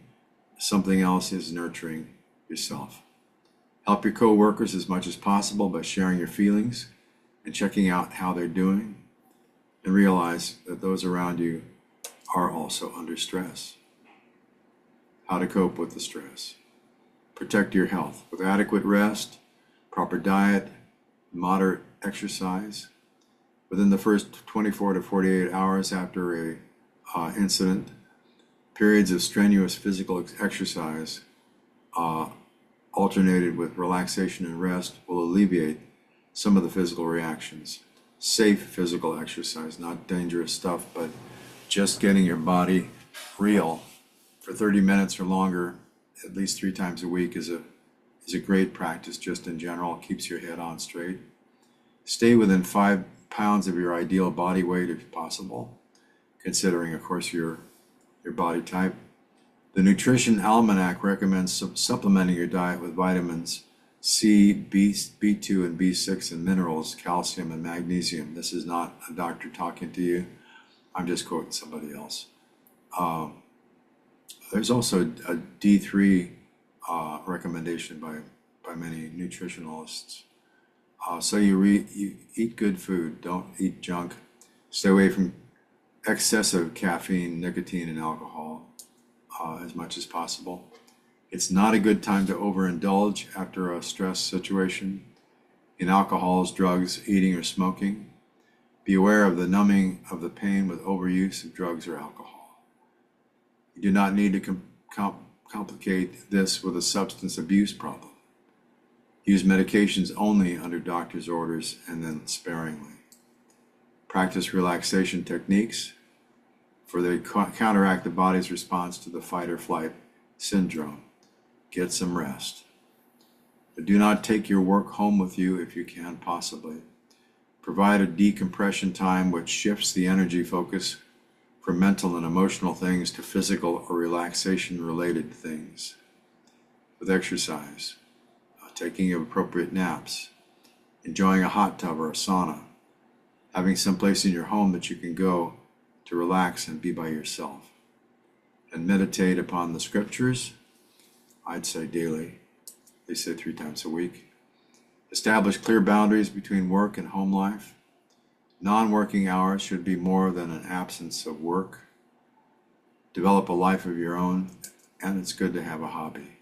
something else is nurturing yourself. Help your co-workers as much as possible by sharing your feelings and checking out how they're doing, and realize that those around you are also under stress. How to cope with the stress. Protect your health with adequate rest, proper diet, moderate exercise. Within the first 24 to 48 hours after a incident, periods of strenuous physical exercise alternated with relaxation and rest will alleviate some of the physical reactions. Safe physical exercise, not dangerous stuff, but just getting your body real for 30 minutes or longer, at least 3 times a week is a great practice just in general. It keeps your head on straight. Stay within 5 pounds of your ideal body weight if possible, considering, of course, your body type. The Nutrition Almanac recommends supplementing your diet with vitamins C, B2, and B6, and minerals, calcium, and magnesium. This is not a doctor talking to you. I'm just quoting somebody else. There's also a D3 recommendation by many nutritionalists. So you eat good food, don't eat junk. Stay away from excessive caffeine, nicotine, and alcohol as much as possible. It's not a good time to overindulge after a stress situation in alcohols, drugs, eating, or smoking. Be aware of the numbing of the pain with overuse of drugs or alcohol. You do not need to complicate this with a substance abuse problem. Use medications only under doctor's orders and then sparingly. Practice relaxation techniques for they counteract the body's response to the fight or flight syndrome. Get some rest. But do not take your work home with you if you can possibly. Provide a decompression time which shifts the energy focus from mental and emotional things to physical or relaxation related things. With exercise, taking appropriate naps, enjoying a hot tub or a sauna, having some place in your home that you can go to relax and be by yourself. And meditate upon the scriptures, I'd say daily. They say 3 times a week. Establish clear boundaries between work and home life. Non-working hours should be more than an absence of work. Develop a life of your own, and it's good to have a hobby.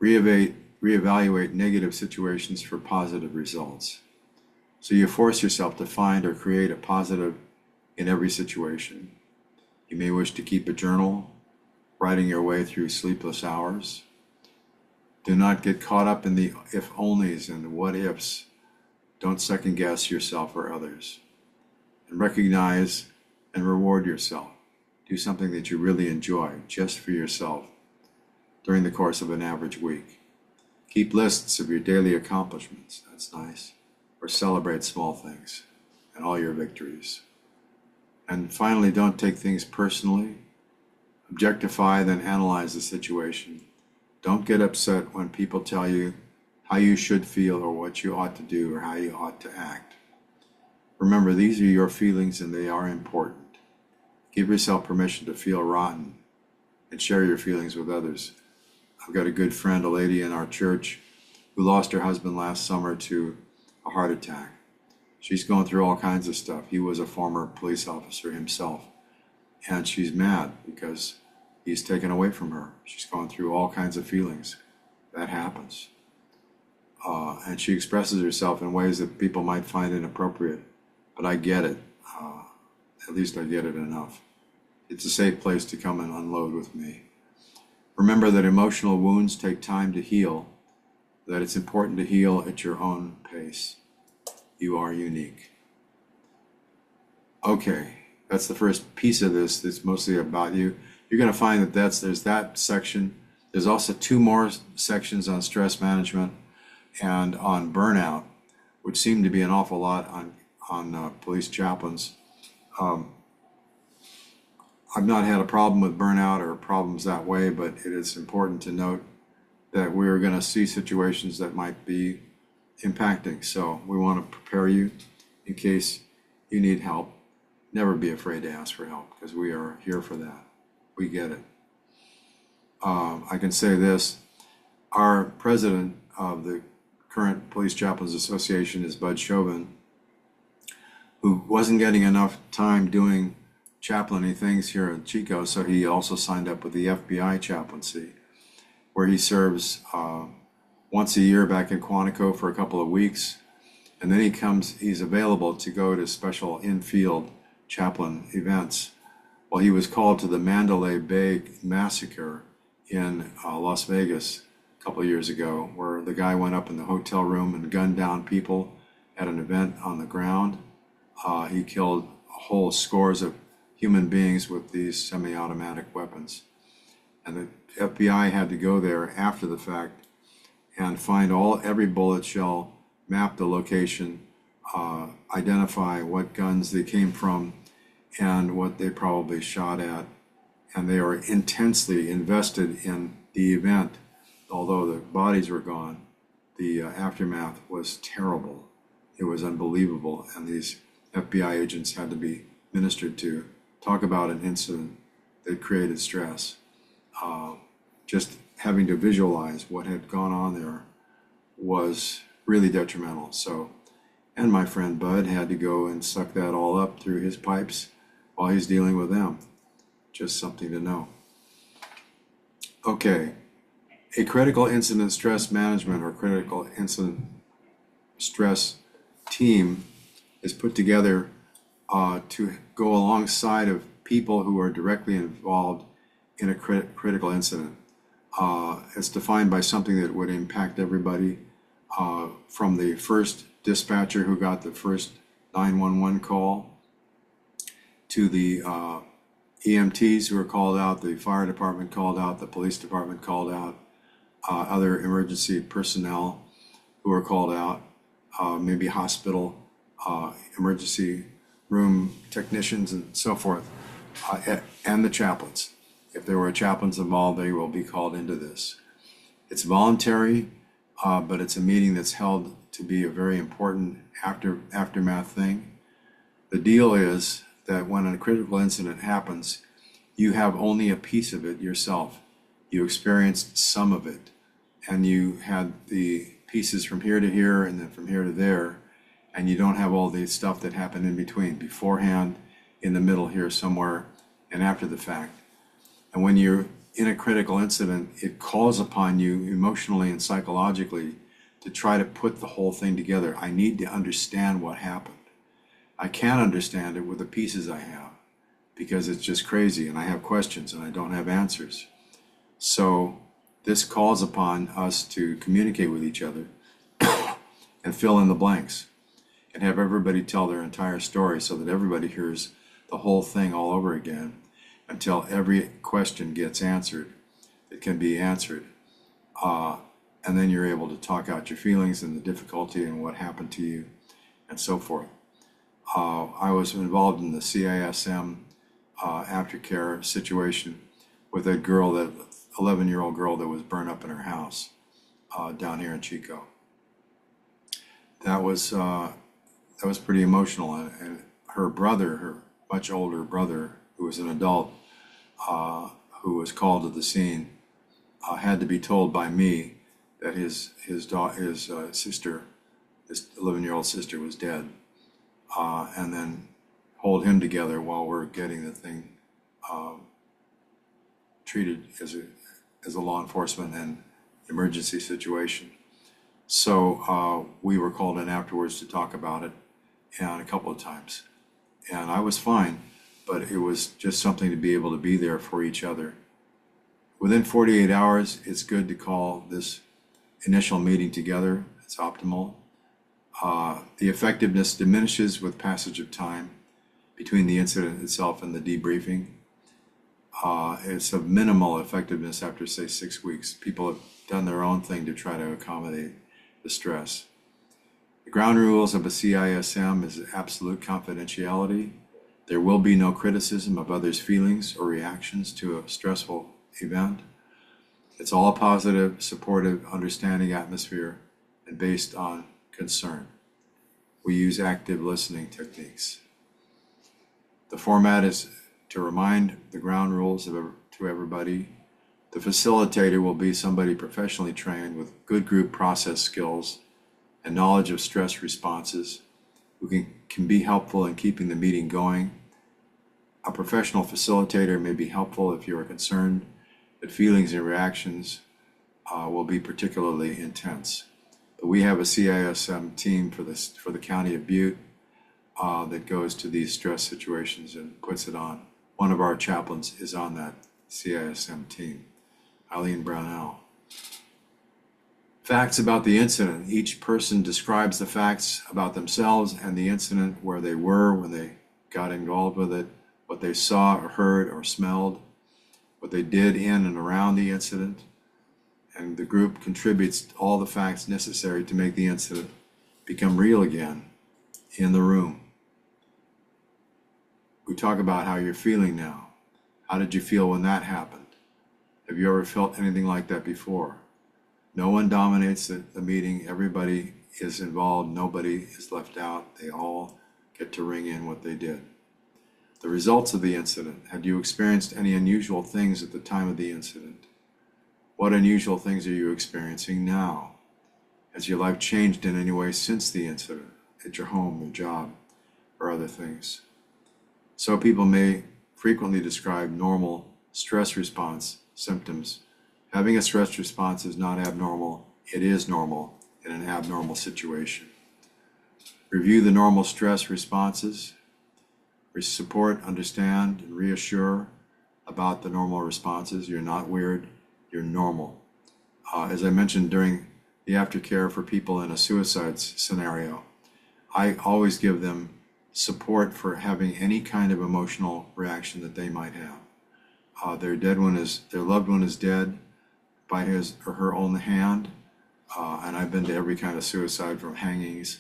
Reevaluate negative situations for positive results. So you force yourself to find or create a positive in every situation. You may wish to keep a journal, writing your way through sleepless hours. Do not get caught up in the if-onlys and the what-ifs. Don't second-guess yourself or others. And recognize and reward yourself. Do something that you really enjoy just for yourself during the course of an average week. Keep lists of your daily accomplishments. That's nice. Or celebrate small things and all your victories. And finally, don't take things personally. Objectify, then analyze the situation. Don't get upset when people tell you how you should feel or what you ought to do or how you ought to act. Remember, these are your feelings and they are important. Give yourself permission to feel rotten and share your feelings with others. I've got a good friend, a lady in our church, who lost her husband last summer to a heart attack. She's going through all kinds of stuff. He was a former police officer himself, and she's mad because he's taken away from her. She's going through all kinds of feelings. That happens. And she expresses herself in ways that people might find inappropriate, but I get it. At least I get it enough. It's a safe place to come and unload with me. Remember that emotional wounds take time to heal, that it's important to heal at your own pace. You are unique. Okay, that's the first piece of this that's mostly about you. You're going to find that there's that section. There's also 2 more sections on stress management and on burnout, which seem to be an awful lot on police chaplains. I've not had a problem with burnout or problems that way, but it is important to note that we're going to see situations that might be impacting. So we want to prepare you in case you need help. Never be afraid to ask for help because we are here for that. We get it. I can say this. Our president of the current Police Chaplains Association is Bud Chauvin, who wasn't getting enough time doing chaplainy things here in Chico, so he also signed up with the FBI Chaplaincy, where he serves once a year back in Quantico for a couple of weeks, and then he's available to go to special in-field chaplain events. Well, he was called to the Mandalay Bay massacre in Las Vegas a couple of years ago, where the guy went up in the hotel room and gunned down people at an event on the ground. He killed whole scores of human beings with these semi-automatic weapons. And the FBI had to go there after the fact and find every bullet shell, map the location, identify what guns they came from and what they probably shot at. And they were intensely invested in the event. Although the bodies were gone, the aftermath was terrible. It was unbelievable. And these FBI agents had to be ministered to. Talk about an incident that created stress. Just having to visualize what had gone on there was really detrimental. So, and my friend Bud had to go and suck that all up through his pipes while he's dealing with them. Just something to know. Okay, a critical incident stress management or critical incident stress team is put together to go alongside of people who are directly involved in a critical incident. It's defined by something that would impact everybody, from the first dispatcher who got the first 911 call to the EMTs who were called out, the fire department called out, the police department called out, other emergency personnel who were called out, maybe hospital, emergency room technicians and so forth, and the chaplains. If there were chaplains involved, they will be called into this. It's voluntary, but it's a meeting that's held to be a very important aftermath thing. The deal is that when a critical incident happens, you have only a piece of it yourself. You experienced some of it, and you had the pieces from here to here and then from here to there, and you don't have all the stuff that happened in between, beforehand, in the middle here somewhere, and after the fact. And when you're in a critical incident, it calls upon you emotionally and psychologically to try to put the whole thing together. I need to understand what happened. I can't understand it with the pieces I have because it's just crazy and I have questions and I don't have answers. So this calls upon us to communicate with each other and fill in the blanks and have everybody tell their entire story so that everybody hears the whole thing all over again until every question gets answered. It can be answered. And then you're able to talk out your feelings and the difficulty and what happened to you and so forth. I was involved in the CISM aftercare situation with a girl, that 11-year-old girl that was burned up in her house down here in Chico. That was pretty emotional, and her brother, her much older brother, who was an adult, who was called to the scene, had to be told by me that his sister, his 11-year-old sister, was dead, and then hold him together while we're getting the thing treated as a law enforcement and emergency situation. So we were called in afterwards to talk about it, and a couple of times, and I was fine, but it was just something to be able to be there for each other. Within 48 hours, it's good to call this initial meeting together. It's optimal. The effectiveness diminishes with passage of time between the incident itself and the debriefing. It's of minimal effectiveness after, say, 6 weeks. People have done their own thing to try to accommodate the stress. The ground rules of a CISM is absolute confidentiality. There will be no criticism of others' feelings or reactions to a stressful event. It's all a positive, supportive, understanding atmosphere and based on concern. We use active listening techniques. The format is to remind the ground rules to everybody. The facilitator will be somebody professionally trained with good group process skills and knowledge of stress responses who can be helpful in keeping the meeting going. A professional facilitator may be helpful if you are concerned that feelings and reactions will be particularly intense. But we have a CISM team for the County of Butte that goes to these stress situations and puts it on. One of our chaplains is on that CISM team, Eileen Brownell. Facts about the incident. Each person describes the facts about themselves and the incident, where they were when they got involved with it, what they saw or heard or smelled, what they did in and around the incident, and the group contributes all the facts necessary to make the incident become real again in the room. We talk about how you're feeling now. How did you feel when that happened? Have you ever felt anything like that before? No one dominates the meeting. Everybody is involved. Nobody is left out. They all get to ring in what they did. The results of the incident. Had you experienced any unusual things at the time of the incident? What unusual things are you experiencing now? Has your life changed in any way since the incident, at your home, your job, or other things? So people may frequently describe normal stress response symptoms. Having a stress response is not abnormal. It is normal in an abnormal situation. Review the normal stress responses. Support, understand, and reassure about the normal responses. You're not weird. You're normal. As I mentioned during the aftercare for people in a suicide scenario, I always give them support for having any kind of emotional reaction that they might have. Their loved one is dead by his or her own hand, and I've been to every kind of suicide, from hangings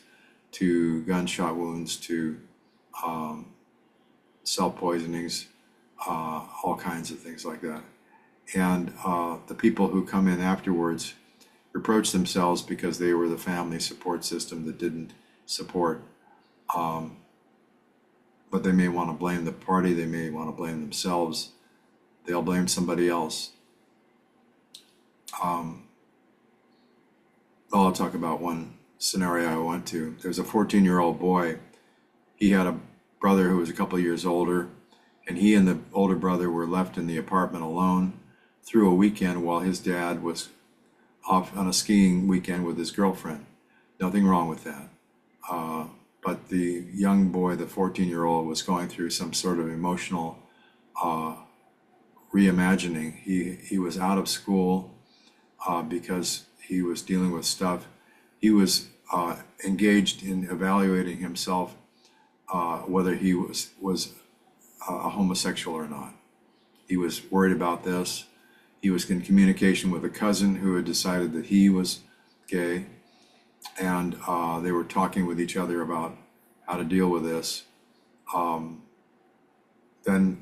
to gunshot wounds to self-poisonings, all kinds of things like that. And the people who come in afterwards reproach themselves because they were the family support system that didn't support. But they may want to blame the party, they may want to blame themselves, they'll blame somebody else. I'll talk about one scenario I went to. There's a 14-year-old boy. He had a brother who was a couple of years older, and he and the older brother were left in the apartment alone through a weekend while his dad was off on a skiing weekend with his girlfriend. Nothing wrong with that. But the young boy, the 14-year-old, was going through some sort of emotional reimagining. He was out of school because he was dealing with stuff. He was engaged in evaluating himself, whether he was a homosexual or not. He was worried about this. He was in communication with a cousin who had decided that he was gay, and they were talking with each other about how to deal with this. Then,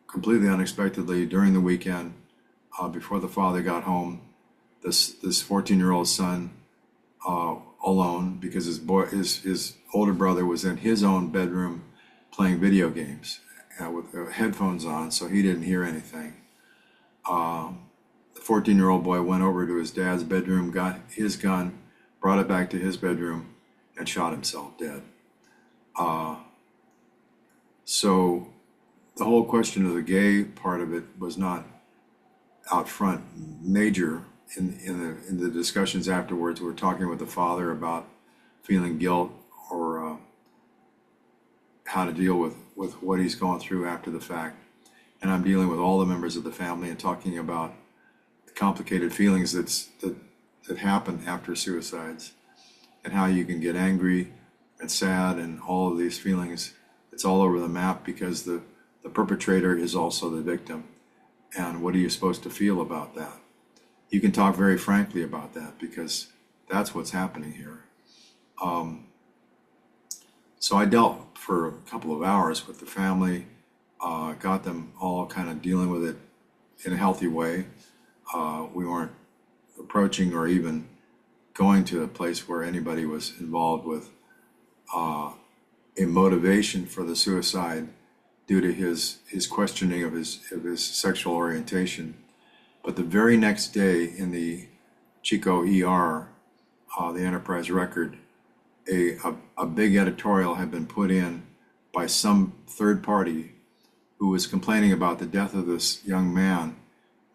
completely unexpectedly, during the weekend, before the father got home, this 14-year-old son, alone, because his older brother was in his own bedroom playing video games with headphones on, so he didn't hear anything. The 14-year-old boy went over to his dad's bedroom, got his gun, brought it back to his bedroom, and shot himself dead. So the whole question of the gay part of it was not out front major in the discussions afterwards. We're talking with the father about feeling guilt or how to deal with what he's going through after the fact. And I'm dealing with all the members of the family and talking about the complicated feelings that happen after suicides and how you can get angry and sad and all of these feelings. It's all over the map because the perpetrator is also the victim. And what are you supposed to feel about that? You can talk very frankly about that because that's what's happening here. So I dealt for a couple of hours with the family, got them all kind of dealing with it in a healthy way. We weren't approaching or even going to a place where anybody was involved with a motivation for the suicide due to his questioning of his sexual orientation. But the very next day in the Chico ER, the Enterprise Record, a big editorial had been put in by some third party who was complaining about the death of this young man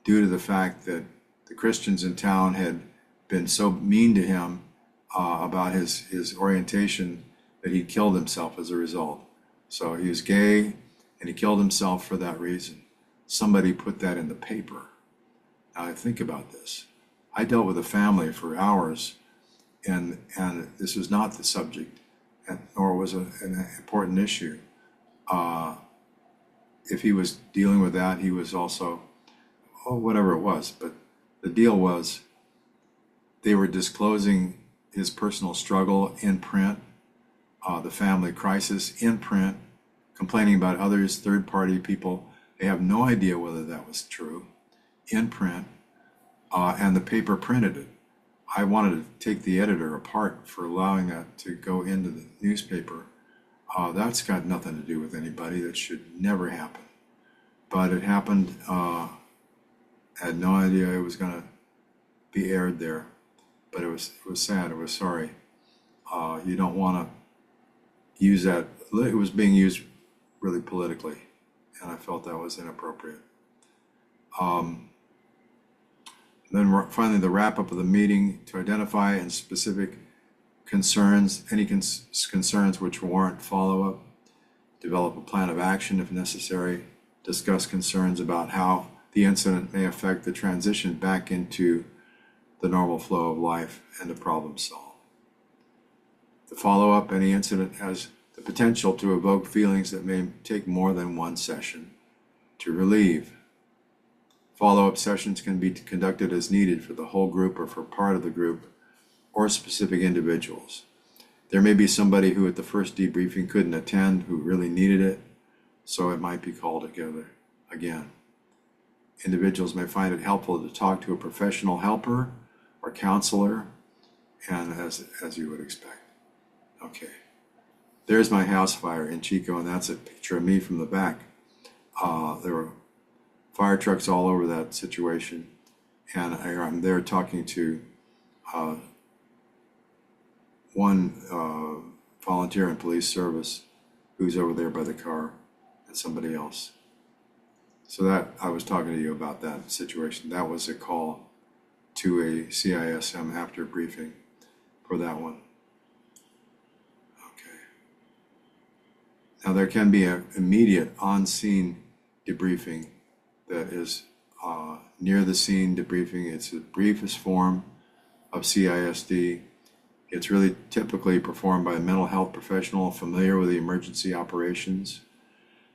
due to the fact that the Christians in town had been so mean to him about his orientation that he killed himself as a result. So he was gay and he killed himself for that reason. Somebody put that in the paper. Now I think about this. I dealt with a family for hours, and this was not the subject, nor was it an important issue. If he was dealing with that, he was also, whatever it was. But the deal was they were disclosing his personal struggle in print, the family crisis in print, complaining about others, third-party people. They have no idea whether that was true, in print, and the paper printed it. I wanted to take the editor apart for allowing that to go into the newspaper. That's got nothing to do with anybody. That should never happen. But it happened. I had no idea it was going to be aired there. But it was sad. It was sorry. You don't want to use that. It was being used really politically, and I felt that was inappropriate. Then finally, the wrap up of the meeting to identify and specific concerns, any concerns which warrant follow-up, develop a plan of action if necessary, discuss concerns about how the incident may affect the transition back into the normal flow of life and the problem solved. To follow up, any incident has the potential to evoke feelings that may take more than one session to relieve. Follow-up sessions can be conducted as needed for the whole group or for part of the group or specific individuals. There may be somebody who at the first debriefing couldn't attend who really needed it, so it might be called together again. Individuals may find it helpful to talk to a professional helper or counselor, and as you would expect. Okay, there's my house fire in Chico, and that's a picture of me from the back. There were fire trucks all over that situation, and I'm there talking to one volunteer in police service who's over there by the car and somebody else. So that, I was talking to you about that situation. That was a call to a CISM after briefing for that one. Okay. Now there can be an immediate on-scene debriefing that is near the scene debriefing. It's the briefest form of CISD. It's really typically performed by a mental health professional familiar with the emergency operations,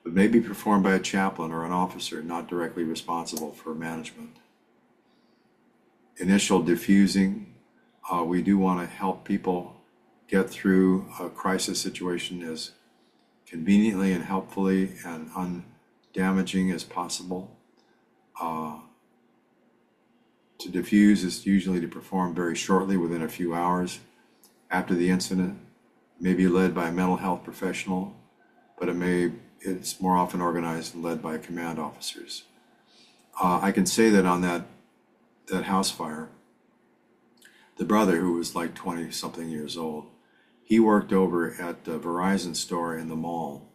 but may be performed by a chaplain or an officer not directly responsible for management. Initial diffusing, we do want to help people get through a crisis situation as conveniently and helpfully and undamaging as possible. To diffuse is usually to perform very shortly, within a few hours after the incident. It may be led by a mental health professional, but it's more often organized and led by command officers. I can say that on that house fire, the brother, who was like 20 something years old, he worked over at the Verizon store in the mall,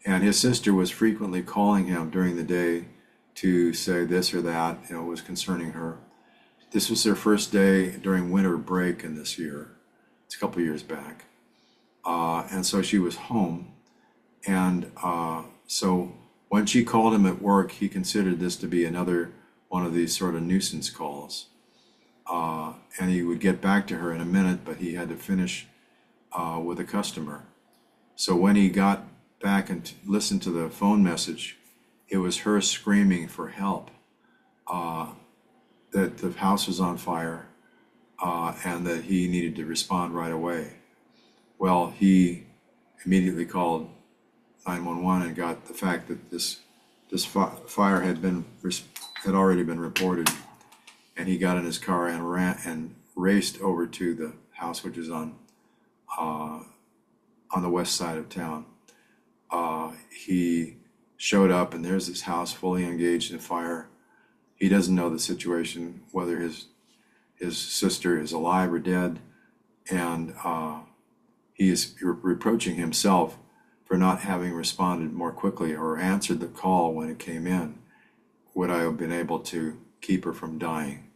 and his sister was frequently calling him during the day to say this or that, was concerning her. This was their first day during winter break in this year. It's a couple years back. And so she was home. And so when she called him at work, he considered this to be another one of these sort of nuisance calls. And he would get back to her in a minute, but he had to finish with a customer. So when he got back and listened to the phone message, it was her screaming for help, that the house was on fire, and that he needed to respond right away. Well, he immediately called 911 and got the fact that this fire had already been reported, and he got in his car and raced over to the house, which is on the west side of town. He showed up, and there's this house fully engaged in fire. He doesn't know the situation, whether his sister is alive or dead, and he is reproaching himself for not having responded more quickly or answered the call when it came in. Would I have been able to keep her from dying?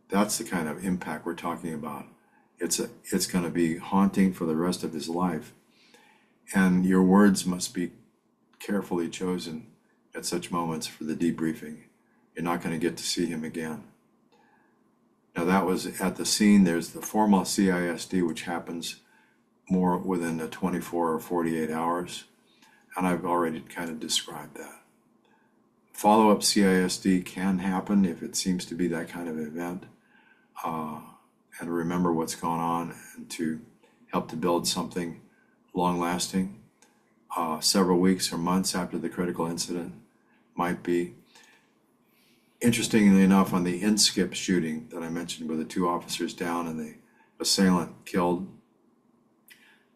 That's the kind of impact we're talking about. It's going to be haunting for the rest of his life, and your words must be carefully chosen at such moments for the debriefing. You're not going to get to see him again. Now, that was at the scene. There's the formal CISD, which happens more within the 24 or 48 hours, and I've already kind of described that. Follow-up CISD can happen if it seems to be that kind of event, and remember what's going on and to help to build something long-lasting. Several weeks or months after the critical incident might be. Interestingly enough, on the Inskip shooting that I mentioned, with the 2 officers down and the assailant killed,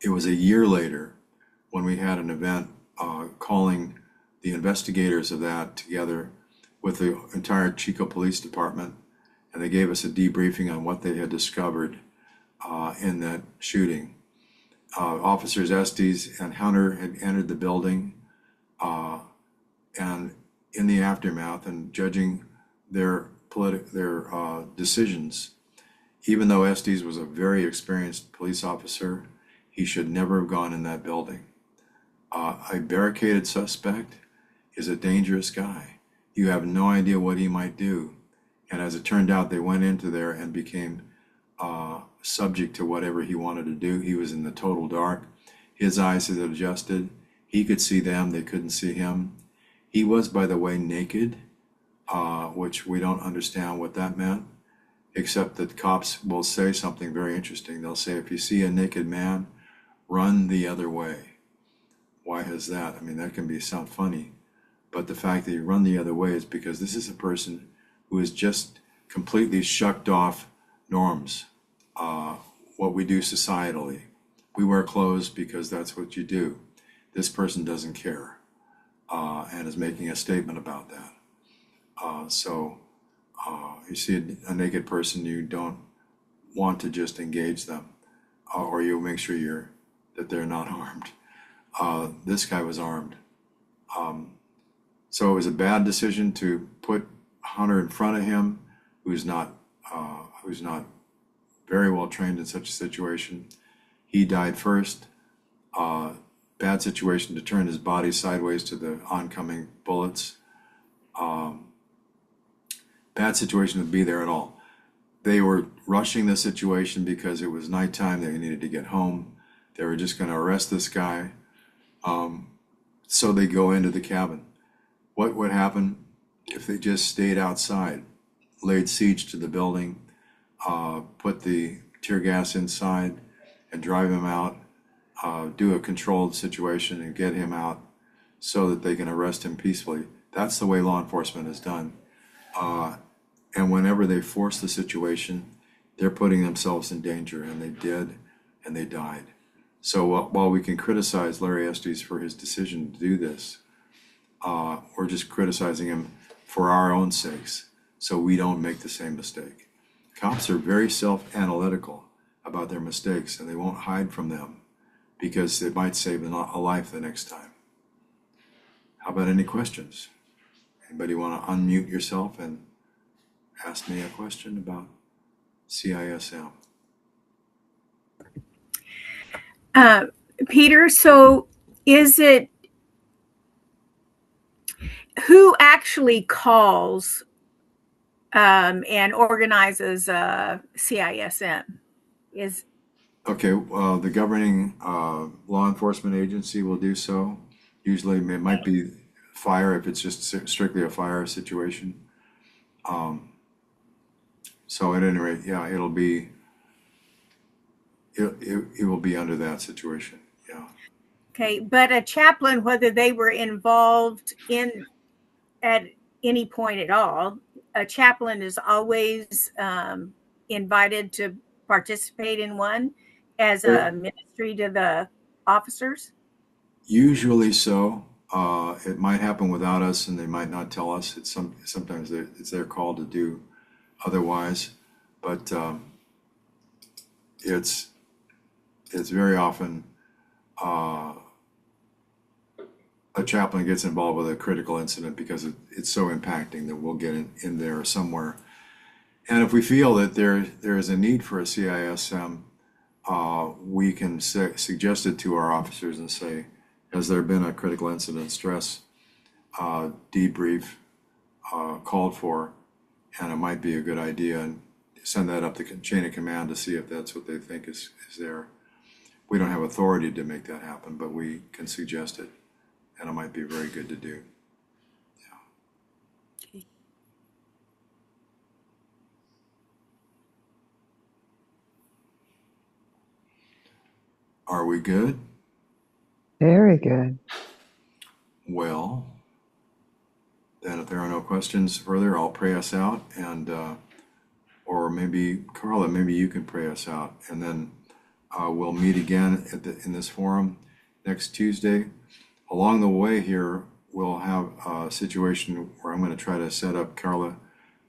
it was a year later when we had an event calling the investigators of that together with the entire Chico Police Department, and they gave us a debriefing on what they had discovered in that shooting. Officers Estes and Hunter had entered the building, and in the aftermath, and judging their decisions, even though Estes was a very experienced police officer, he should never have gone in that building. A barricaded suspect is a dangerous guy. You have no idea what he might do. And as it turned out, they went into there and became subject to whatever he wanted to do. He was in the total dark. His eyes had adjusted. He could see them. They couldn't see him. He was, by the way, naked, which we don't understand what that meant, except that cops will say something very interesting. They'll say, if you see a naked man, run the other way. Why is that? I mean, that can sound funny, but the fact that you run the other way is because this is a person who is just completely shucked off norms, what we do societally. We wear clothes because that's what you do. This person doesn't care, and is making a statement about that. So you see a naked person, you don't want to just engage them. or you'll make sure that they're not armed. This guy was armed. So it was a bad decision to put Hunter in front of him, who's not very well trained in such a situation. He died first. Bad situation to turn his body sideways to the oncoming bullets. Bad situation to be there at all. They were rushing the situation because it was nighttime. They needed to get home. They were just going to arrest this guy. So they go into the cabin. What would happen if they just stayed outside, laid siege to the building, put the tear gas inside and drive him out, do a controlled situation and get him out so that they can arrest him peacefully? That's the way law enforcement is done. And whenever they force the situation, they're putting themselves in danger, and they did, and they died. So while we can criticize Larry Estes for his decision to do this, we're just criticizing him for our own sakes, so we don't make the same mistake. Cops are very self-analytical about their mistakes, and they won't hide from them because it might save a life the next time. How about any questions? Anybody want to unmute yourself and ask me a question about CISM? Peter, so is it who actually calls and organizes CISM? Okay, the governing law enforcement agency will do so. Usually it might be fire if it's just strictly a fire situation. So at any rate, yeah, it will be under that situation. Yeah. Okay, but a chaplain, whether they were involved in at any point at all, a chaplain is always invited to participate in one as a ministry to the officers. Usually so. It might happen without us, and they might not tell us. Sometimes it's their call to do otherwise, but it's very often a chaplain gets involved with a critical incident because it's so impacting that we'll get in there somewhere. And if we feel that there is a need for a CISM, we can suggest it to our officers and say, has there been a critical incident stress debrief called for? And it might be a good idea, and send that up the chain of command to see if that's what they think is there. We don't have authority to make that happen, but we can suggest it, and it might be very good to do. Yeah. Are we good? Very good. Well, then if there are no questions further, I'll pray us out, and or maybe Carla, maybe you can pray us out, and then we'll meet again in this forum next Tuesday. Along the way here, we'll have a situation where I'm going to try to set up, Carla,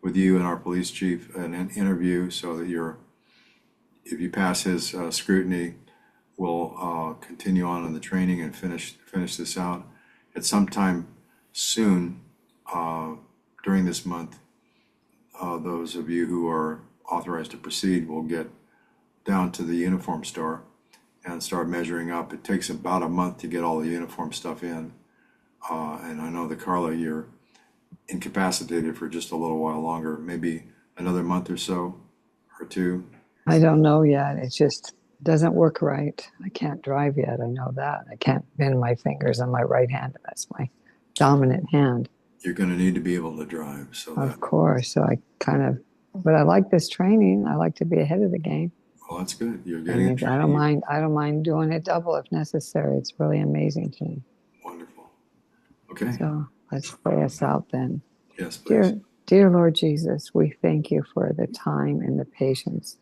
with you and our police chief an interview so that if you pass his scrutiny, we'll continue on in the training and finish this out at some time soon during this month. Those of you who are authorized to proceed will get down to the uniform store and start measuring up. It takes about a month to get all the uniform stuff in. And I know that Carla, you're incapacitated for just a little while longer, maybe another month or so, or two. I don't know yet. It just doesn't work right. I can't drive yet. I know that. I can't bend my fingers on my right hand. That's my dominant hand. You're going to need to be able to drive. Of course. So but I like this training. I like to be ahead of the game. Well, that's good. You're getting it. I don't mind doing it double if necessary. It's really amazing to me. Wonderful. Okay. So let's pray us out then. Yes, please. Dear Lord Jesus, we thank you for the time and the patience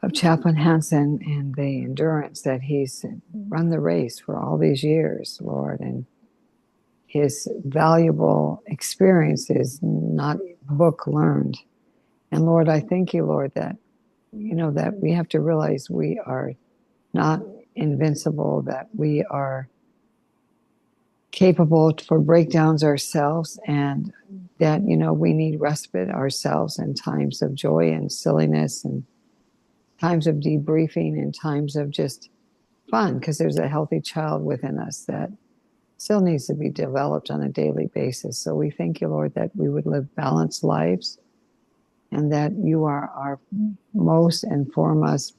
of Chaplain Hansen and the endurance that he's run the race for all these years, Lord, and his valuable experiences, not book learned. And Lord, I thank you, Lord, that that we have to realize we are not invincible, that we are capable for breakdowns ourselves, and that, we need respite ourselves in times of joy and silliness and times of debriefing and times of just fun, because there's a healthy child within us that still needs to be developed on a daily basis. So we thank you, Lord, that we would live balanced lives and that you are our most and foremost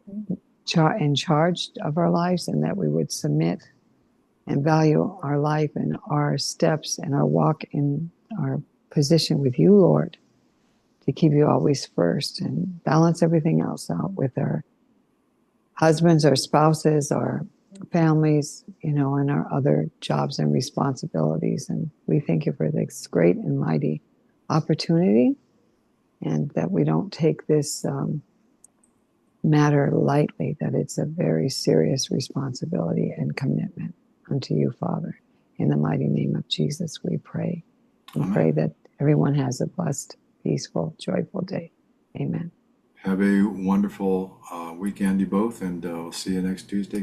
in charge of our lives, and that we would submit and value our life and our steps and our walk in our position with you, Lord, to keep you always first and balance everything else out with our husbands, our spouses, our families, and our other jobs and responsibilities. And we thank you for this great and mighty opportunity, and that we don't take this matter lightly, that it's a very serious responsibility and commitment unto you, Father. In the mighty name of Jesus, we pray. And Amen. pray that everyone has a blessed, peaceful, joyful day. Amen. Have a wonderful weekend, you both, and we'll see you next Tuesday.